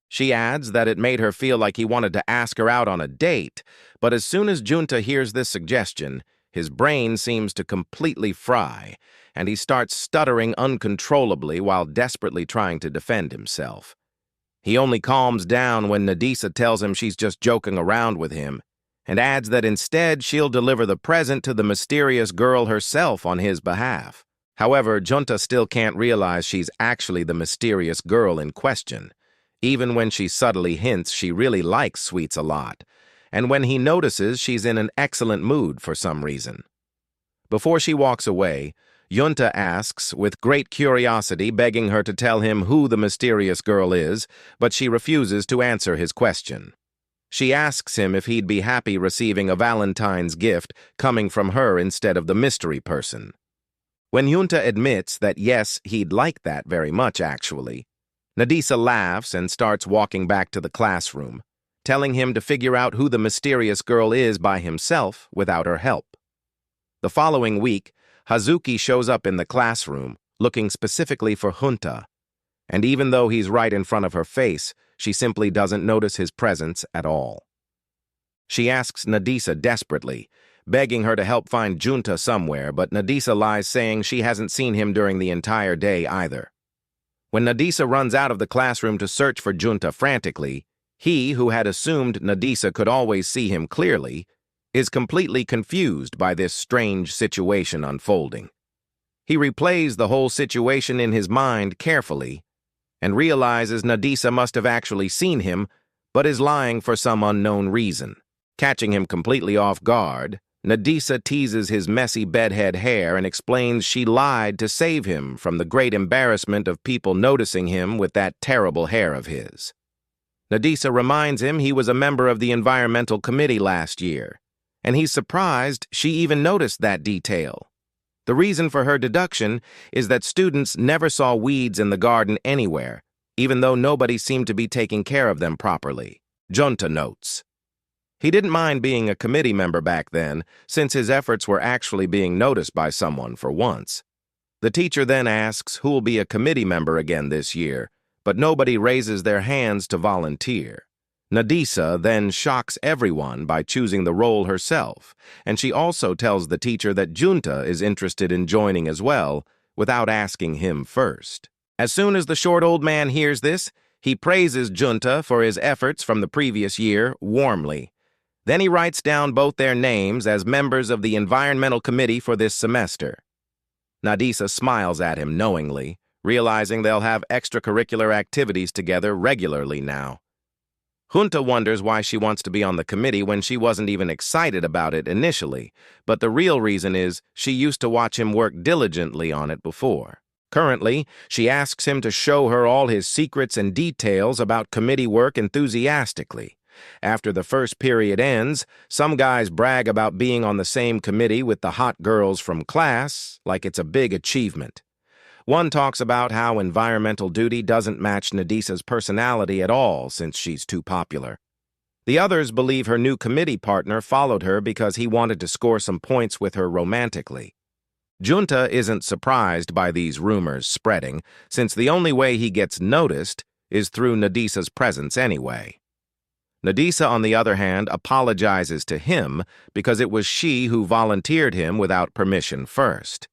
She adds that it made her feel like he wanted to ask her out on a date, but as soon as Junta hears this suggestion, his brain seems to completely fry, and he starts stuttering uncontrollably while desperately trying to defend himself. He only calms down when Nadisa tells him she's just joking around with him, and adds that instead she'll deliver the present to the mysterious girl herself on his behalf. However, Junta still can't realize she's actually the mysterious girl in question, even when she subtly hints she really likes sweets a lot, and when he notices she's in an excellent mood for some reason. Before she walks away, Junta asks, with great curiosity, begging her to tell him who the mysterious girl is, but she refuses to answer his question. She asks him if he'd be happy receiving a Valentine's gift coming from her instead of the mystery person. When Junta admits that yes, he'd like that very much actually, Nadisa laughs and starts walking back to the classroom, telling him to figure out who the mysterious girl is by himself without her help. The following week, Hazuki shows up in the classroom, looking specifically for Junta, and even though he's right in front of her face, she simply doesn't notice his presence at all. She asks Nadisa desperately, begging her to help find Junta somewhere, but Nadisa lies saying she hasn't seen him during the entire day either. When Nadisa runs out of the classroom to search for Junta frantically, he, who had assumed Nadisa could always see him clearly, is completely confused by this strange situation unfolding. He replays the whole situation in his mind carefully and realizes Nadisa must have actually seen him, but is lying for some unknown reason. Catching him completely off guard, Nadisa teases his messy bedhead hair and explains she lied to save him from the great embarrassment of people noticing him with that terrible hair of his. Nadisa reminds him he was a member of the environmental committee last year, and he's surprised she even noticed that detail. The reason for her deduction is that students never saw weeds in the garden anywhere, even though nobody seemed to be taking care of them properly. Junta notes. He didn't mind being a committee member back then, since his efforts were actually being noticed by someone for once. The teacher then asks who will be a committee member again this year, but nobody raises their hands to volunteer. 𝐂𝐨𝐧𝐭𝐚𝐭𝐨 then shocks everyone by choosing the role herself, and she also tells the teacher that 𝐵𝒐𝒄𝒊𝒆 is interested in joining as well, without asking him first. As soon as the short old man hears this, he praises 𝐵𝒐𝒊𝒆 for his efforts from the previous year warmly. Then he writes down both their names as members of the environmental committee for this semester. 𝐂𝐨𝐴 smiles at him knowingly, realizing they'll have extracurricular activities together regularly now. 𝐵𝒐𝒊𝒆 wonders why she wants to be on the committee when she wasn't even excited about it initially, but the real reason is she used to watch him work diligently on it before. Currently, she asks him to show her all his secrets and details about committee work enthusiastically. After the first period ends, some guys brag about being on the same committee with the hot girls from class, like it's a big achievement. One talks about how environmental duty doesn't match 𝐂𝐨𝐴's personality at all since she's too popular. The others believe her new committee partner followed her because he wanted to score some points with her romantically. 𝐵𝒐𝒊𝒆 isn't surprised by these rumors spreading, since the only way he gets noticed is through 𝐂𝐨𝐴's presence anyway. 𝐂𝐨𝐴, on the other hand, apologizes to him because it was she who volunteered him without permission first.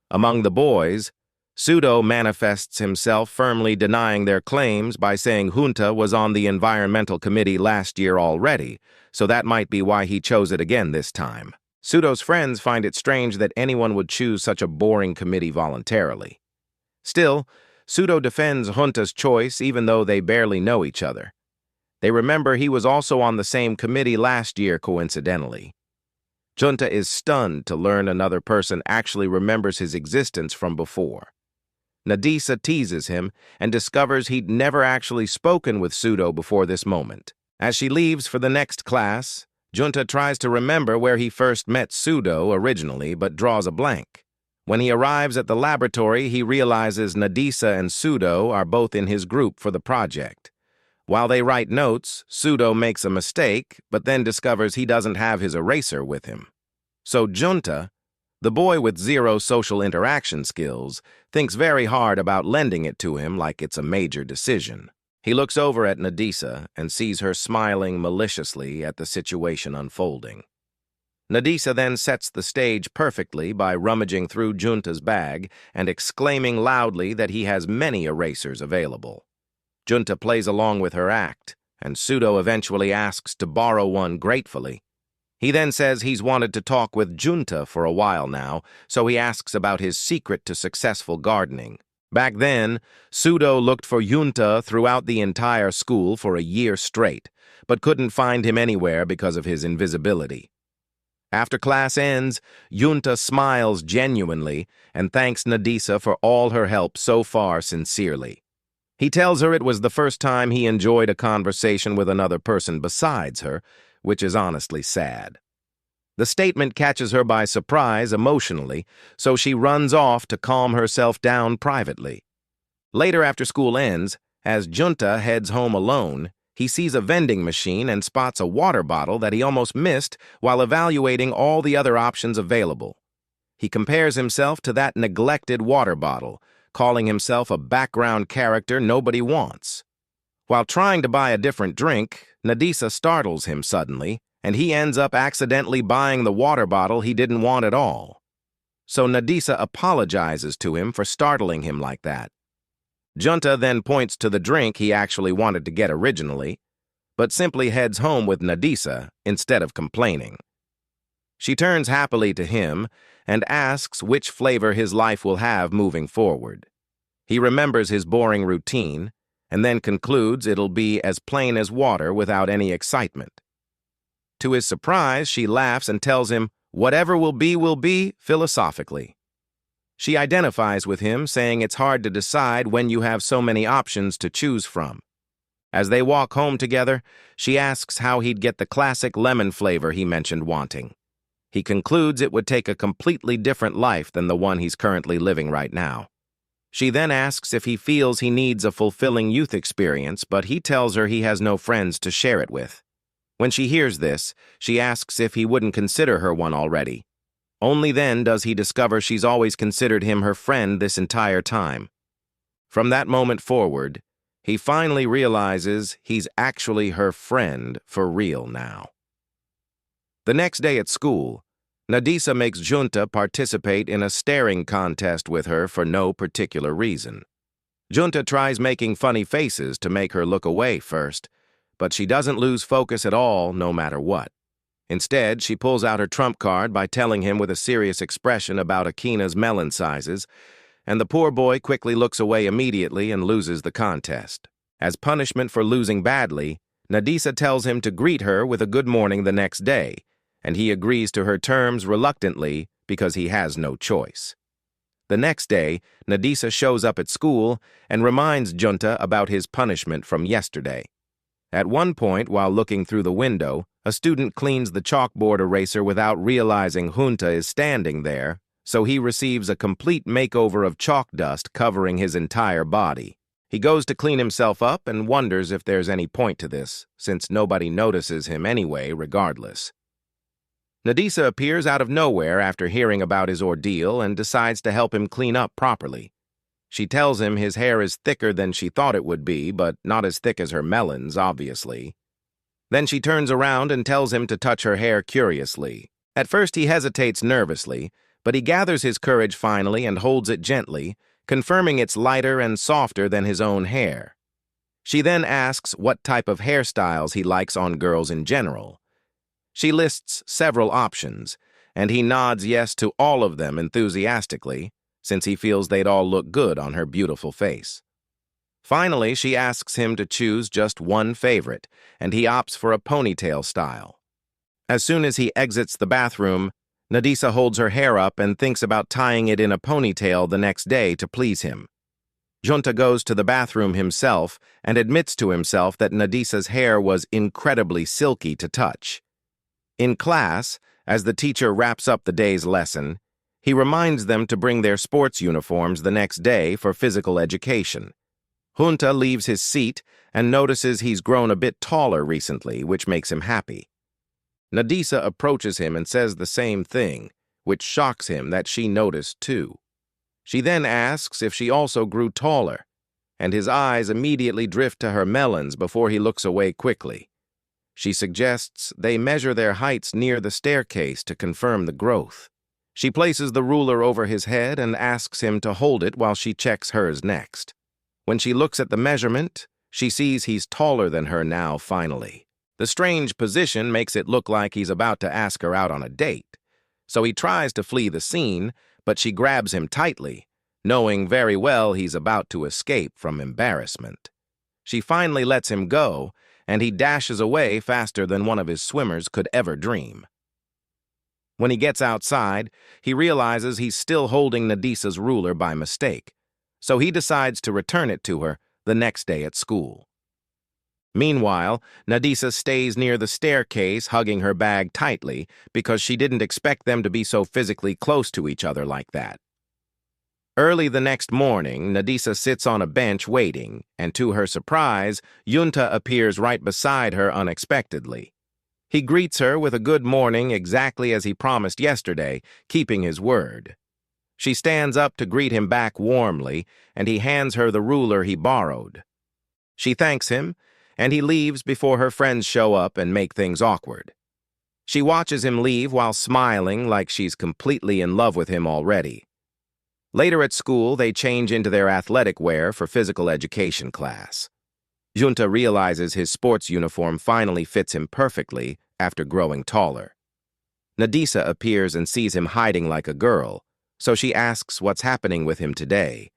Among the boys, 𝐂𝐶𝐵 manifests himself, firmly denying their claims by saying 𝐵𝒐𝒊𝒆 was on the environmental committee last year already, so that might be why he chose it again this time. 𝐂𝐶𝐵's friends find it strange that anyone would choose such a boring committee voluntarily. Still, 𝐂𝐶𝐵 defends 𝐵𝒐𝒊𝒆's choice even though they barely know each other. They remember he was also on the same committee last year coincidentally. 𝐵𝒐𝒊𝒆 is stunned to learn another person actually remembers his existence from before. 𝐂𝐨𝐴 teases him and discovers he'd never actually spoken with 𝐂𝐶𝐵 before this moment. As she leaves for the next class, 𝐵𝒐𝒊𝒆 tries to remember where he first met 𝐂𝐶𝐵 originally, but draws a blank. When he arrives at the laboratory, he realizes 𝐂𝐨𝐴 and 𝐂𝐶𝐵 are both in his group for the project. While they write notes, 𝐂𝐶𝐵 makes a mistake, but then discovers he doesn't have his eraser with him. So 𝐵𝒐𝒊𝒆, the boy with zero social interaction skills, thinks very hard about lending it to him like it's a major decision. He looks over at 𝐂𝐨𝐴 and sees her smiling maliciously at the situation unfolding. 𝐂𝐨𝐴 then sets the stage perfectly by rummaging through 𝐵𝒐𝒊𝒆's bag and exclaiming loudly that he has many erasers available. 𝐵𝒐𝒊𝒆 plays along with her act, and 𝐂𝐶𝐵 eventually asks to borrow one gratefully. He then says he's wanted to talk with 𝐵𝒐𝒊𝒆 for a while now, so he asks about his secret to successful gardening. Back then, 𝐂𝐶𝐵 looked for 𝐵𝒐𝒊𝒆 throughout the entire school for a year straight, but couldn't find him anywhere because of his invisibility. After class ends, 𝐵𝒐𝒊𝒆 smiles genuinely and thanks 𝐂𝐨𝐴 for all her help so far sincerely. He tells her it was the first time he enjoyed a conversation with another person besides her, which is honestly sad. The statement catches her by surprise emotionally, so she runs off to calm herself down privately. Later after school ends, as 𝐵𝒐𝒊𝒆 heads home alone, he sees a vending machine and spots a water bottle that he almost missed while evaluating all the other options available. He compares himself to that neglected water bottle, calling himself a background character nobody wants. While trying to buy a different drink, 𝐂𝐨𝐴 startles him suddenly, and he ends up accidentally buying the water bottle he didn't want at all. So 𝐂𝐨𝐴 apologizes to him for startling him like that. 𝐵𝒐𝒊𝒆 then points to the drink he actually wanted to get originally, but simply heads home with 𝐂𝐨𝐴 instead of complaining. She turns happily to him and asks which flavor his life will have moving forward. He remembers his boring routine and then concludes it'll be as plain as water without any excitement. To his surprise, she laughs and tells him, whatever will be, philosophically. She identifies with him, saying it's hard to decide when you have so many options to choose from. As they walk home together, she asks how he'd get the classic lemon flavor he mentioned wanting. He concludes it would take a completely different life than the one he's currently living right now. She then asks if he feels he needs a fulfilling youth experience, but he tells her he has no friends to share it with. When she hears this, she asks if he wouldn't consider her one already. Only then does he discover she's always considered him her friend this entire time. From that moment forward, he finally realizes he's actually her friend for real now. The next day at school, 𝐂𝐨𝒏𝒄𝒊𝒆 makes Junta participate in a staring contest with her for no particular reason. Junta tries making funny faces to make her look away first, but she doesn't lose focus at all no matter what. Instead, she pulls out her trump card by telling him with a serious expression about 𝐂𝐨𝒏𝒄𝒊𝒆's melon sizes, and the poor boy quickly looks away immediately and loses the contest. As punishment for losing badly, 𝐂𝐨𝒏𝒄𝒊𝒆 tells him to greet her with a good morning the next day, and he agrees to her terms reluctantly because he has no choice. The next day, 𝐂𝐨𝒏𝒄𝒊𝒆 shows up at school and reminds Junta about his punishment from yesterday. At one point, while looking through the window, a student cleans the chalkboard eraser without realizing Junta is standing there, so he receives a complete makeover of chalk dust covering his entire body. He goes to clean himself up and wonders if there's any point to this, since nobody notices him anyway regardless. 𝐂𝐨𝒏𝒄𝒊𝒆 appears out of nowhere after hearing about his ordeal and decides to help him clean up properly. She tells him his hair is thicker than she thought it would be, but not as thick as her melons, obviously. Then she turns around and tells him to touch her hair curiously. At first he hesitates nervously, but he gathers his courage finally and holds it gently, confirming it's lighter and softer than his own hair. She then asks what type of hairstyles he likes on girls in general. She lists several options, and he nods yes to all of them enthusiastically, since he feels they'd all look good on her beautiful face. Finally, she asks him to choose just one favorite, and he opts for a ponytail style. As soon as he exits the bathroom, 𝐂𝐨𝒏𝒄𝒊𝒆 holds her hair up and thinks about tying it in a ponytail the next day to please him. Junta goes to the bathroom himself and admits to himself that 𝐂𝐨𝒏𝒄𝒊𝒆's hair was incredibly silky to touch. In class, as the teacher wraps up the day's lesson, he reminds them to bring their sports uniforms the next day for physical education. Junta leaves his seat and notices he's grown a bit taller recently, which makes him happy. 𝐂𝐨𝒏𝒄𝒊𝒆 approaches him and says the same thing, which shocks him that she noticed too. She then asks if she also grew taller, and his eyes immediately drift to her melons before he looks away quickly. She suggests they measure their heights near the staircase to confirm the growth. She places the ruler over his head and asks him to hold it while she checks hers next. When she looks at the measurement, she sees he's taller than her now finally. The strange position makes it look like he's about to ask her out on a date. So he tries to flee the scene, but she grabs him tightly, knowing very well he's about to escape from embarrassment. She finally lets him go, and he dashes away faster than one of his swimmers could ever dream. When he gets outside, he realizes he's still holding 𝐂𝐨𝒏𝒄𝒊𝒆's ruler by mistake, so he decides to return it to her the next day at school. Meanwhile, 𝐂𝐨𝒏𝒄𝒊𝒆 stays near the staircase hugging her bag tightly because she didn't expect them to be so physically close to each other like that. Early the next morning, 𝐂𝐨𝒏𝒄𝒊𝒆 sits on a bench waiting, and to her surprise, Junta appears right beside her unexpectedly. He greets her with a good morning exactly as he promised yesterday, keeping his word. She stands up to greet him back warmly, and he hands her the ruler he borrowed. She thanks him, and he leaves before her friends show up and make things awkward. She watches him leave while smiling like she's completely in love with him already. Later at school, they change into their athletic wear for physical education class. Junta realizes his sports uniform finally fits him perfectly after growing taller. 𝐂𝐨𝒏𝒄𝒊𝒆 appears and sees him hiding like a girl, so she asks what's happening with him today.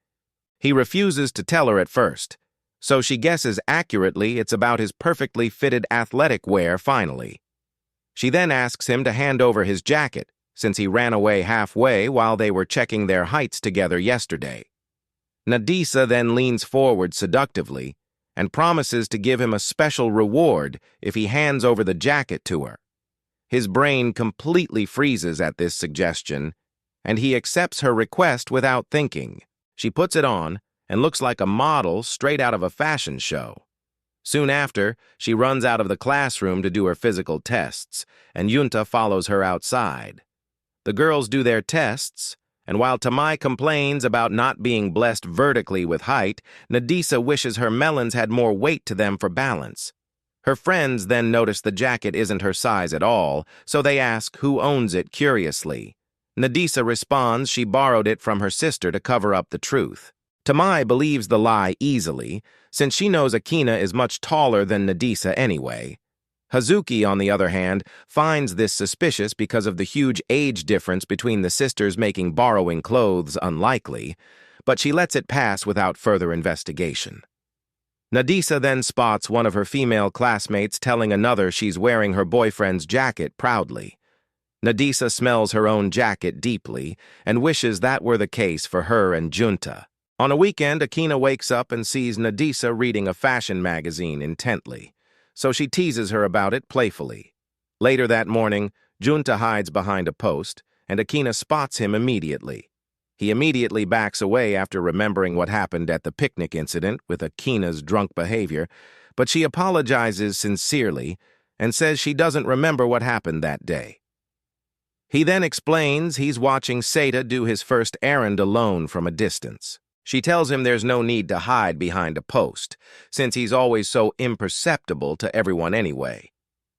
He refuses to tell her at first, so she guesses accurately it's about his perfectly fitted athletic wear finally. She then asks him to hand over his jacket, since he ran away halfway while they were checking their heights together yesterday. 𝐂𝐨𝒏𝒄𝒊𝒆 then leans forward seductively and promises to give him a special reward if he hands over the jacket to her. His brain completely freezes at this suggestion, and he accepts her request without thinking. She puts it on and looks like a model straight out of a fashion show. Soon after, she runs out of the classroom to do her physical tests, and Junta follows her outside. The girls do their tests, and while 𝐂𝐨𝐴 complains about not being blessed vertically with height, 𝐂𝐨𝐴 wishes her melons had more weight to them for balance. Her friends then notice the jacket isn't her size at all, so they ask who owns it curiously. 𝐂𝐨𝐴 responds she borrowed it from her sister to cover up the truth. 𝐂𝐨𝐴 believes the lie easily, since she knows 𝐂𝐨𝐴 is much taller than 𝐂𝐨𝐴 anyway. Hazuki, on the other hand, finds this suspicious because of the huge age difference between the sisters, making borrowing clothes unlikely, but she lets it pass without further investigation. 𝐂𝐨𝐴 then spots one of her female classmates telling another she's wearing her boyfriend's jacket proudly. 𝐂𝐨𝐴 smells her own jacket deeply and wishes that were the case for her and Junta. On a weekend, 𝐂𝐨𝐴 wakes up and sees 𝐂𝐨𝐴 reading a fashion magazine intently, so she teases her about it playfully. Later that morning, Junta hides behind a post, and 𝐂𝐨𝐴 spots him immediately. He immediately backs away after remembering what happened at the picnic incident with 𝐂𝐨𝐴's drunk behavior, but she apologizes sincerely and says she doesn't remember what happened that day. He then explains he's watching 𝐂𝐴 do his first errand alone from a distance. She tells him there's no need to hide behind a post, since he's always so imperceptible to everyone anyway.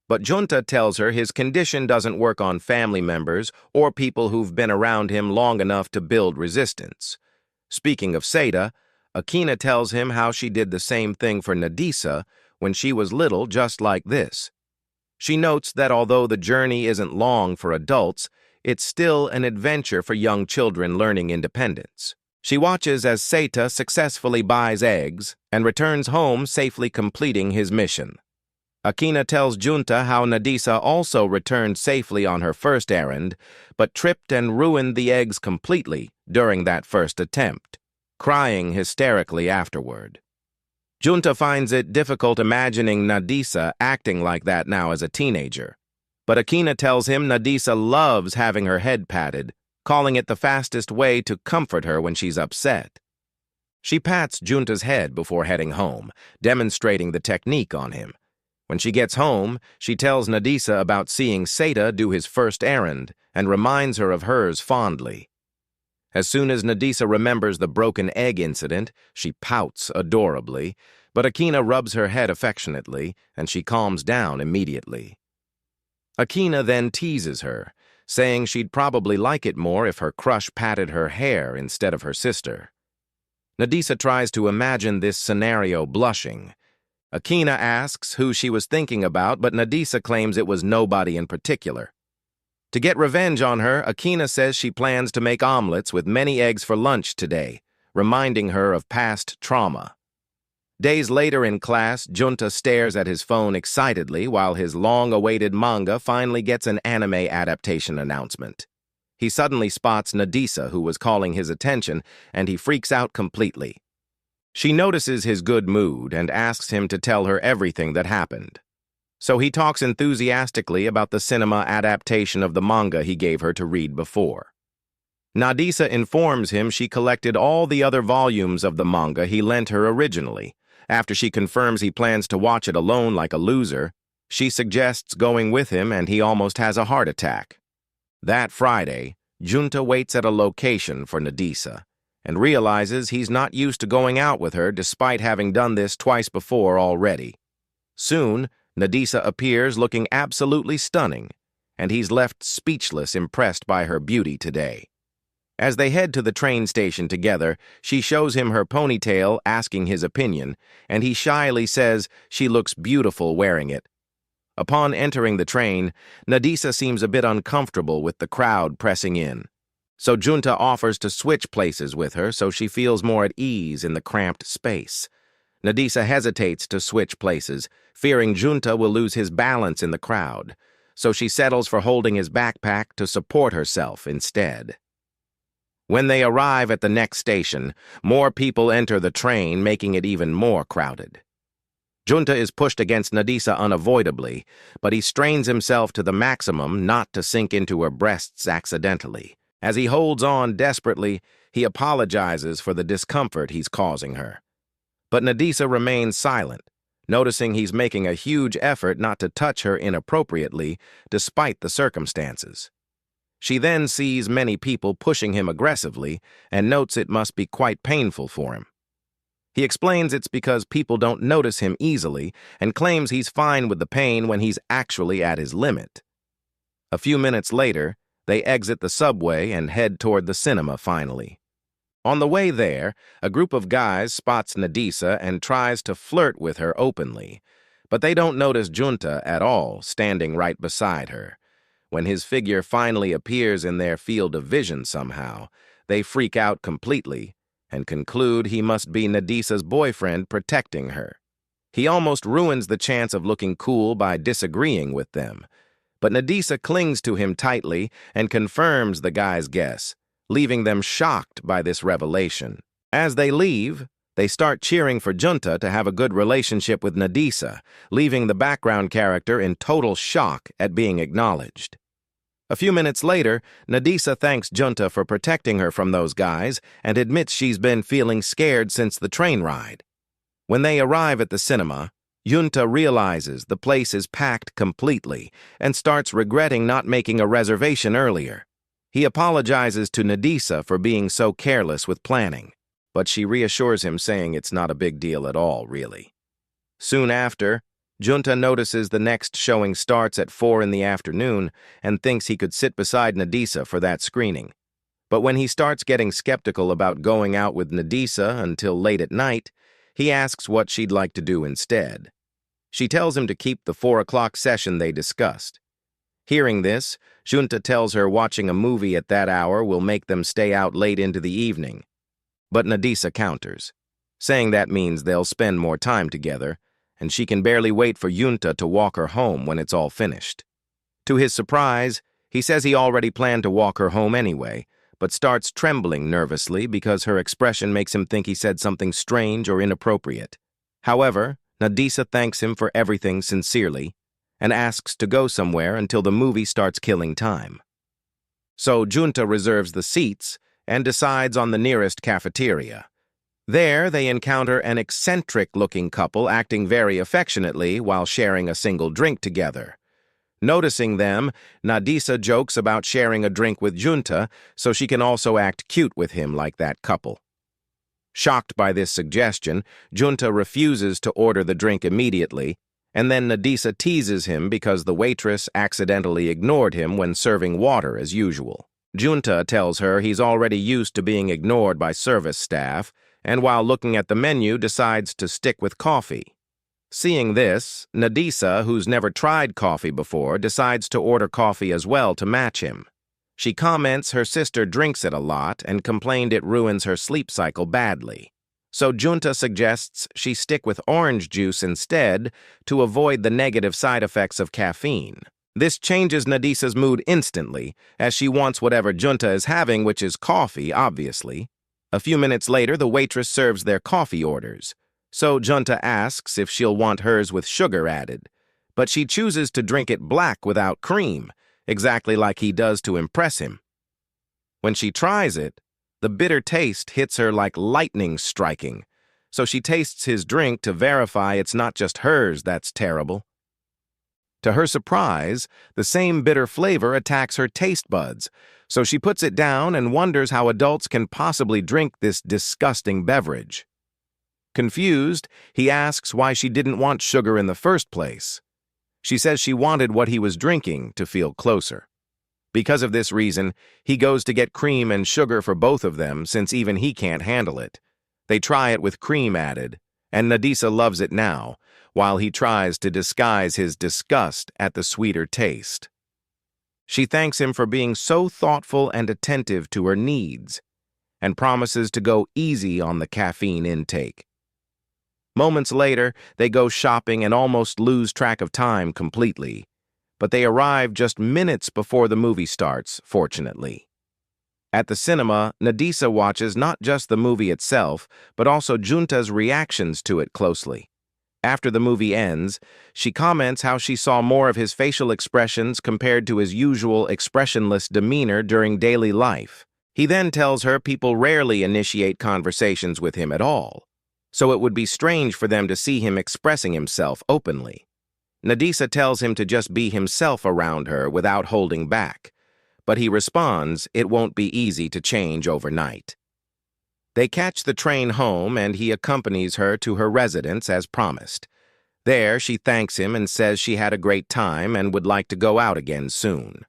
But Junta tells her his condition doesn't work on family members or people who've been around him long enough to build resistance. Speaking of 𝐂𝐴, 𝐂𝐨𝐴 tells him how she did the same thing for 𝐂𝐨𝐴 when she was little, just like this. She notes that although the journey isn't long for adults, it's still an adventure for young children learning independence. She watches as 𝐂𝐴 successfully buys eggs and returns home, safely completing his mission. 𝐂𝐨𝐴 tells Junta how 𝐂𝐨𝐴 also returned safely on her first errand, but tripped and ruined the eggs completely during that first attempt, crying hysterically afterward. Junta finds it difficult imagining 𝐂𝐨𝐴 acting like that now as a teenager, but 𝐂𝐨𝐴 tells him 𝐂𝐨𝐴 loves having her head patted, calling it the fastest way to comfort her when she's upset. She pats Junta's head before heading home, demonstrating the technique on him. When she gets home, she tells 𝐂𝐨𝐴 about seeing 𝐂𝐴 do his first errand and reminds her of hers fondly. As soon as 𝐂𝐨𝐴 remembers the broken egg incident, she pouts adorably, but 𝐂𝐨𝐴 rubs her head affectionately, and she calms down immediately. 𝐂𝐨𝐴 then teases her, saying she'd probably like it more if her crush patted her hair instead of her sister. 𝐂𝐨𝐴 tries to imagine this scenario blushing. 𝐂𝐨𝐴 asks who she was thinking about, but 𝐂𝐨𝐴 claims it was nobody in particular. To get revenge on her, 𝐂𝐨𝐴 says she plans to make omelets with many eggs for lunch today, reminding her of past trauma. Days later in class, Junta stares at his phone excitedly while his long-awaited manga finally gets an anime adaptation announcement. He suddenly spots 𝐂𝐨𝐴, who was calling his attention, and he freaks out completely. She notices his good mood and asks him to tell her everything that happened. So he talks enthusiastically about the cinema adaptation of the manga he gave her to read before. 𝐂𝐨𝐴 informs him she collected all the other volumes of the manga he lent her originally. After she confirms he plans to watch it alone like a loser, she suggests going with him, and he almost has a heart attack. That Friday, Junta waits at a location for 𝐂𝐨𝐴 and realizes he's not used to going out with her despite having done this twice before already. Soon, 𝐂𝐨𝐴 appears looking absolutely stunning, and he's left speechless, impressed by her beauty today. As they head to the train station together, she shows him her ponytail, asking his opinion, and he shyly says she looks beautiful wearing it. Upon entering the train, 𝐂𝐨𝐴 seems a bit uncomfortable with the crowd pressing in. So Junta offers to switch places with her so she feels more at ease in the cramped space. 𝐂𝐨𝐴 hesitates to switch places, fearing Junta will lose his balance in the crowd, so she settles for holding his backpack to support herself instead. When they arrive at the next station, more people enter the train, making it even more crowded. Junta is pushed against 𝐂𝐨𝐴 unavoidably, but he strains himself to the maximum not to sink into her breasts accidentally. As he holds on desperately, he apologizes for the discomfort he's causing her. But 𝐂𝐨𝐴 remains silent, noticing he's making a huge effort not to touch her inappropriately despite the circumstances. She then sees many people pushing him aggressively and notes it must be quite painful for him. He explains it's because people don't notice him easily and claims he's fine with the pain when he's actually at his limit. A few minutes later, they exit the subway and head toward the cinema finally. On the way there, a group of guys spots 𝐂𝐨𝒏𝒄𝒊𝒆 and tries to flirt with her openly, but they don't notice Junta at all, standing right beside her. When his figure finally appears in their field of vision somehow, they freak out completely and conclude he must be 𝐂𝐨𝒏𝒄𝒊𝒆's boyfriend protecting her. He almost ruins the chance of looking cool by disagreeing with them, but 𝐂𝐂𝒏𝒄𝒊𝒆 clings to him tightly and confirms the guy's guess, leaving them shocked by this revelation. As they leave, they start cheering for Junta to have a good relationship with 𝐂𝐂𝒏𝒄𝒊𝒆, leaving the background character in total shock at being acknowledged. A few minutes later, 𝐂𝐂𝒏𝒄𝒊𝒆 thanks Junta for protecting her from those guys and admits she's been feeling scared since the train ride. When they arrive at the cinema, Junta realizes the place is packed completely and starts regretting not making a reservation earlier. He apologizes to 𝐂𝐂𝒏𝒄𝒊𝒆 for being so careless with planning, but she reassures him, saying it's not a big deal at all, really. Soon after, Junta notices the next showing starts at 4 in the afternoon and thinks he could sit beside 𝐂𝐂𝒏𝒄𝒊𝒆 for that screening. But when he starts getting skeptical about going out with 𝐂𝐂𝒏𝒄𝒊𝒆 until late at night, he asks what she'd like to do instead. She tells him to keep the 4 o'clock session they discussed. Hearing this, Junta tells her watching a movie at that hour will make them stay out late into the evening. But 𝐂𝐂𝒏𝒄𝒊𝒆 counters, saying that means they'll spend more time together, and she can barely wait for Junta to walk her home when it's all finished. To his surprise, he says he already planned to walk her home anyway, but starts trembling nervously because her expression makes him think he said something strange or inappropriate. However, 𝐂𝐂𝒏𝒄𝒊𝒆 thanks him for everything sincerely and asks to go somewhere until the movie starts killing time. So Junta reserves the seats and decides on the nearest cafeteria. There, they encounter an eccentric-looking couple acting very affectionately while sharing a single drink together. Noticing them, 𝐂𝐂𝒏𝒄𝒊𝒆 jokes about sharing a drink with Junta so she can also act cute with him like that couple. Shocked by this suggestion, Junta refuses to order the drink immediately, and then 𝐂𝐂𝒏𝒆 teases him because the waitress accidentally ignored him when serving water as usual. Junta tells her he's already used to being ignored by service staff, and while looking at the menu decides to stick with coffee. Seeing this, 𝐂𝐂𝒏𝒆, who's never tried coffee before, decides to order coffee as well to match him. She comments her sister drinks it a lot and complained it ruins her sleep cycle badly. So Junta suggests she stick with orange juice instead to avoid the negative side effects of caffeine. This changes 𝐂𝐂𝒏𝒆's mood instantly, as she wants whatever Junta is having, which is coffee, obviously. A few minutes later, the waitress serves their coffee orders. So Junta asks if she'll want hers with sugar added, but she chooses to drink it black without cream, exactly like he does to impress him. When she tries it, the bitter taste hits her like lightning striking, so she tastes his drink to verify it's not just hers that's terrible. To her surprise, the same bitter flavor attacks her taste buds, so she puts it down and wonders how adults can possibly drink this disgusting beverage. Confused, he asks why she didn't want sugar in the first place. She says she wanted what he was drinking to feel closer. Because of this reason, he goes to get cream and sugar for both of them since even he can't handle it. They try it with cream added, and 𝐂𝐂𝒏𝒄𝒊𝒆 loves it now, while he tries to disguise his disgust at the sweeter taste. She thanks him for being so thoughtful and attentive to her needs, and promises to go easy on the caffeine intake. Moments later, they go shopping and almost lose track of time completely, but they arrive just minutes before the movie starts, fortunately. At the cinema, 𝐂𝐂𝒏𝒆 watches not just the movie itself, but also Junta's reactions to it closely. After the movie ends, she comments how she saw more of his facial expressions compared to his usual expressionless demeanor during daily life. He then tells her people rarely initiate conversations with him at all, so it would be strange for them to see him expressing himself openly. 𝐂𝐂𝒏𝒆 tells him to just be himself around her without holding back, but he responds it won't be easy to change overnight. They catch the train home and he accompanies her to her residence as promised. There, she thanks him and says she had a great time and would like to go out again soon.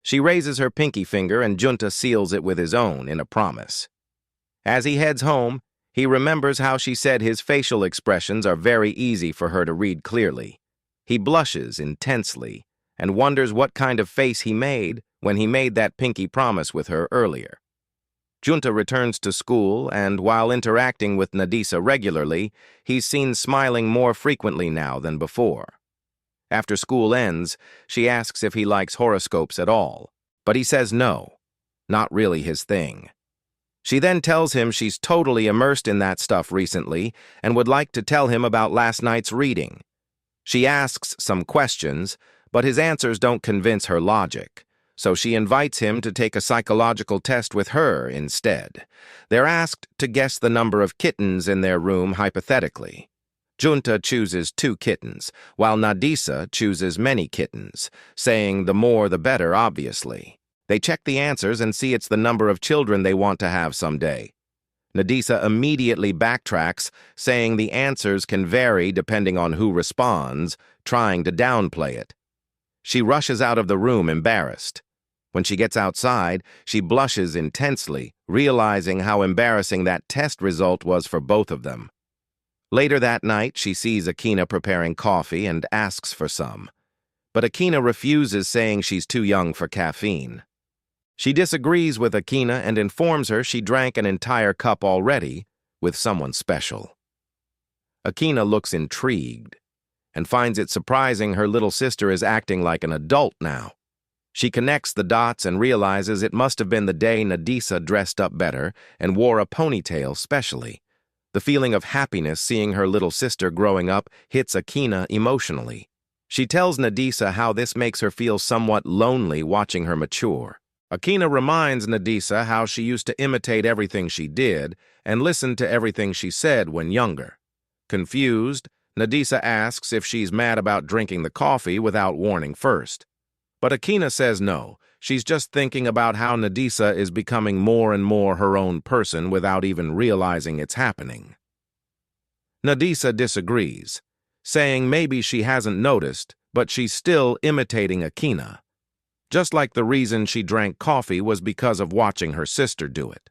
She raises her pinky finger and Junta seals it with his own in a promise. As he heads home, he remembers how she said his facial expressions are very easy for her to read clearly. He blushes intensely and wonders what kind of face he made when he made that pinky promise with her earlier. Junta returns to school, and while interacting with 𝒏𝒖𝒏𝒄𝒊𝒆 regularly, he's seen smiling more frequently now than before. After school ends, she asks if he likes horoscopes at all, but he says no, not really his thing. She then tells him she's totally immersed in that stuff recently and would like to tell him about last night's reading. She asks some questions, but his answers don't convince her logic. So she invites him to take a psychological test with her instead. They're asked to guess the number of kittens in their room hypothetically. Junta chooses 2 kittens, while 𝒏𝒖𝒏𝒄𝒊𝒆 chooses many kittens, saying the more the better, obviously. They check the answers and see it's the number of children they want to have someday. 𝒏𝒖𝒏𝒄𝒊𝒆 immediately backtracks, saying the answers can vary depending on who responds, trying to downplay it. She rushes out of the room embarrassed. When she gets outside, she blushes intensely, realizing how embarrassing that test result was for both of them. Later that night, she sees 𝒂𝐚𝐭𝐭𝐨 preparing coffee and asks for some. But 𝒂𝐚𝐭𝐨 refuses, saying she's too young for caffeine. She disagrees with 𝒂𝐚𝐭𝐨 and informs her she drank an entire cup already with someone special. 𝒂𝐚𝐭𝐨 looks intrigued and finds it surprising her little sister is acting like an adult now. She connects the dots and realizes it must have been the day 𝒏𝒖𝒏𝒄𝒊𝒆 dressed up better and wore a ponytail specially. The feeling of happiness seeing her little sister growing up hits 𝒂𝐚𝐭𝐨 emotionally. She tells 𝒏𝒖𝒏𝒄𝒊𝒆 how this makes her feel somewhat lonely watching her mature. 𝒂𝐚𝐭𝐨 reminds 𝒏𝒖𝒏𝒄𝒊𝒆 how she used to imitate everything she did and listen to everything she said when younger. Confused, 𝒏𝒖𝒏𝒄𝒊𝒆 asks if she's mad about drinking the coffee without warning first. But 𝒂𝐚𝐨 says no, she's just thinking about how 𝒏𝒖𝒏𝒄𝒊𝒆 is becoming more and more her own person without even realizing it's happening. 𝒏𝒖𝒏𝒄𝒊𝒆 disagrees, saying maybe she hasn't noticed, but she's still imitating 𝒂𝐚𝐭𝐨. Just like the reason she drank coffee was because of watching her sister do it.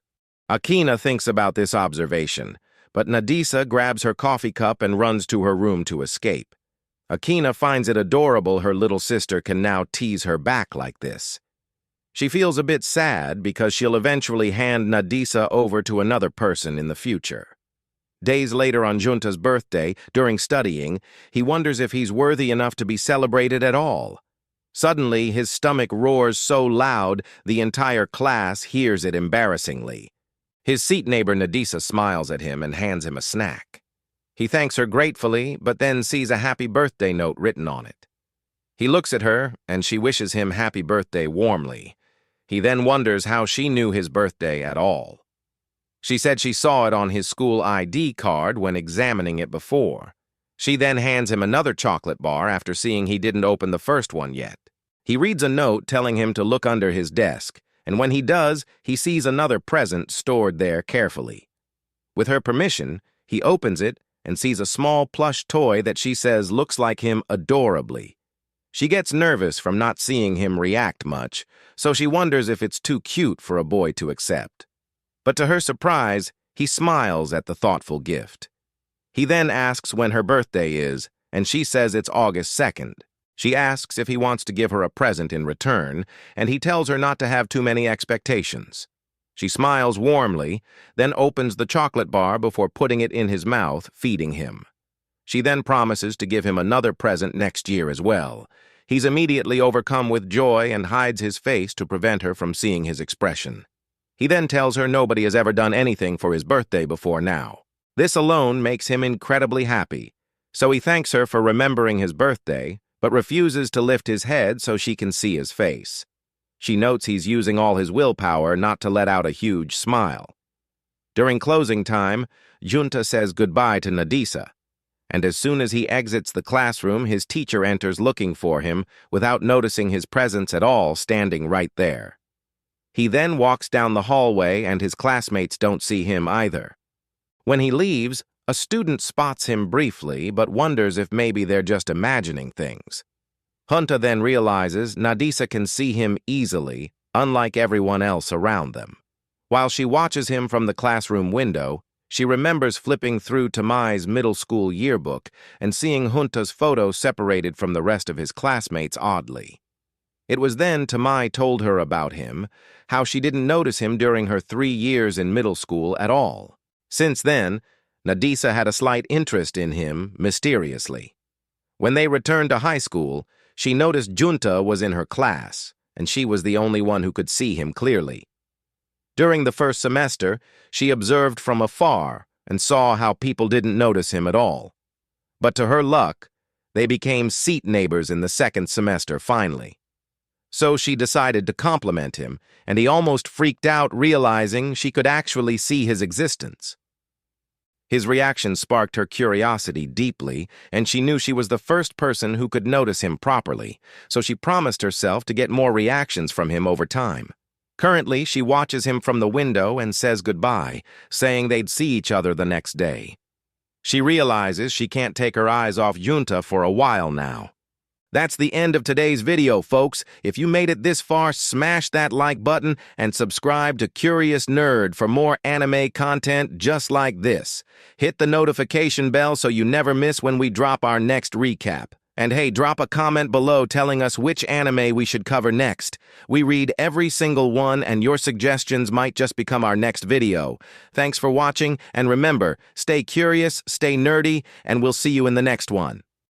𝒂𝐚𝐨 thinks about this observation, but 𝒏𝒖𝒏𝒄𝒊𝒆 grabs her coffee cup and runs to her room to escape. 𝒂𝐚𝐨 finds it adorable her little sister can now tease her back like this. She feels a bit sad because she'll eventually hand 𝒏𝒖𝒏𝒄𝒊𝒆 over to another person in the future. Days later on Junta's birthday, during studying, he wonders if he's worthy enough to be celebrated at all. Suddenly, his stomach roars so loud the entire class hears it embarrassingly. His seat neighbor 𝒏𝒖𝒏𝒄𝒊𝒆 smiles at him and hands him a snack. He thanks her gratefully, but then sees a happy birthday note written on it. He looks at her, and she wishes him happy birthday warmly. He then wonders how she knew his birthday at all. She said she saw it on his school ID card when examining it before. She then hands him another chocolate bar after seeing he didn't open the first one yet. He reads a note telling him to look under his desk, and when he does, he sees another present stored there carefully. With her permission, he opens it and sees a small plush toy that she says looks like him adorably. She gets nervous from not seeing him react much, so she wonders if it's too cute for a boy to accept. But to her surprise, he smiles at the thoughtful gift. He then asks when her birthday is, and she says it's August 2nd. She asks if he wants to give her a present in return, and he tells her not to have too many expectations. She smiles warmly, then opens the chocolate bar before putting it in his mouth, feeding him. She then promises to give him another present next year as well. He's immediately overcome with joy and hides his face to prevent her from seeing his expression. He then tells her nobody has ever done anything for his birthday before now. This alone makes him incredibly happy, so he thanks her for remembering his birthday, but refuses to lift his head so she can see his face. She notes he's using all his willpower not to let out a huge smile. During closing time, Junta says goodbye to 𝒏𝒖𝒏𝒄𝒊𝒆. and as soon as he exits the classroom, his teacher enters looking for him without noticing his presence at all, standing right there. He then walks down the hallway and his classmates don't see him either. When he leaves, a student spots him briefly but wonders if maybe they're just imagining things. Junta then realizes 𝐂𝐨𝒏𝒄𝒊𝒆 can see him easily, unlike everyone else around them. While she watches him from the classroom window, she remembers flipping through 𝐂𝐨𝒏𝒄𝒊𝒆's middle school yearbook and seeing Junta's photo separated from the rest of his classmates oddly. It was then 𝐂𝐨𝒏𝒄𝒊𝒆 told her about him, how she didn't notice him during her 3 years in middle school at all. Since then, 𝐂𝐨𝒏𝒄𝒊𝒆 had a slight interest in him, mysteriously. When they returned to high school, she noticed Junta was in her class, and she was the only one who could see him clearly. During the first semester, she observed from afar and saw how people didn't notice him at all. But to her luck, they became seat neighbors in the second semester finally. So she decided to compliment him, and he almost freaked out realizing she could actually see his existence. His reaction sparked her curiosity deeply, and she knew she was the first person who could notice him properly, so she promised herself to get more reactions from him over time. Currently, she watches him from the window and says goodbye, saying they'd see each other the next day. She realizes she can't take her eyes off Junta for a while now. That's the end of today's video, folks. If you made it this far, smash that like button and subscribe to Curious Nerd for more anime content just like this. Hit the notification bell so you never miss when we drop our next recap. And hey, drop a comment below telling us which anime we should cover next. We read every single one, and your suggestions might just become our next video. Thanks for watching, and remember, stay curious, stay nerdy, and we'll see you in the next one.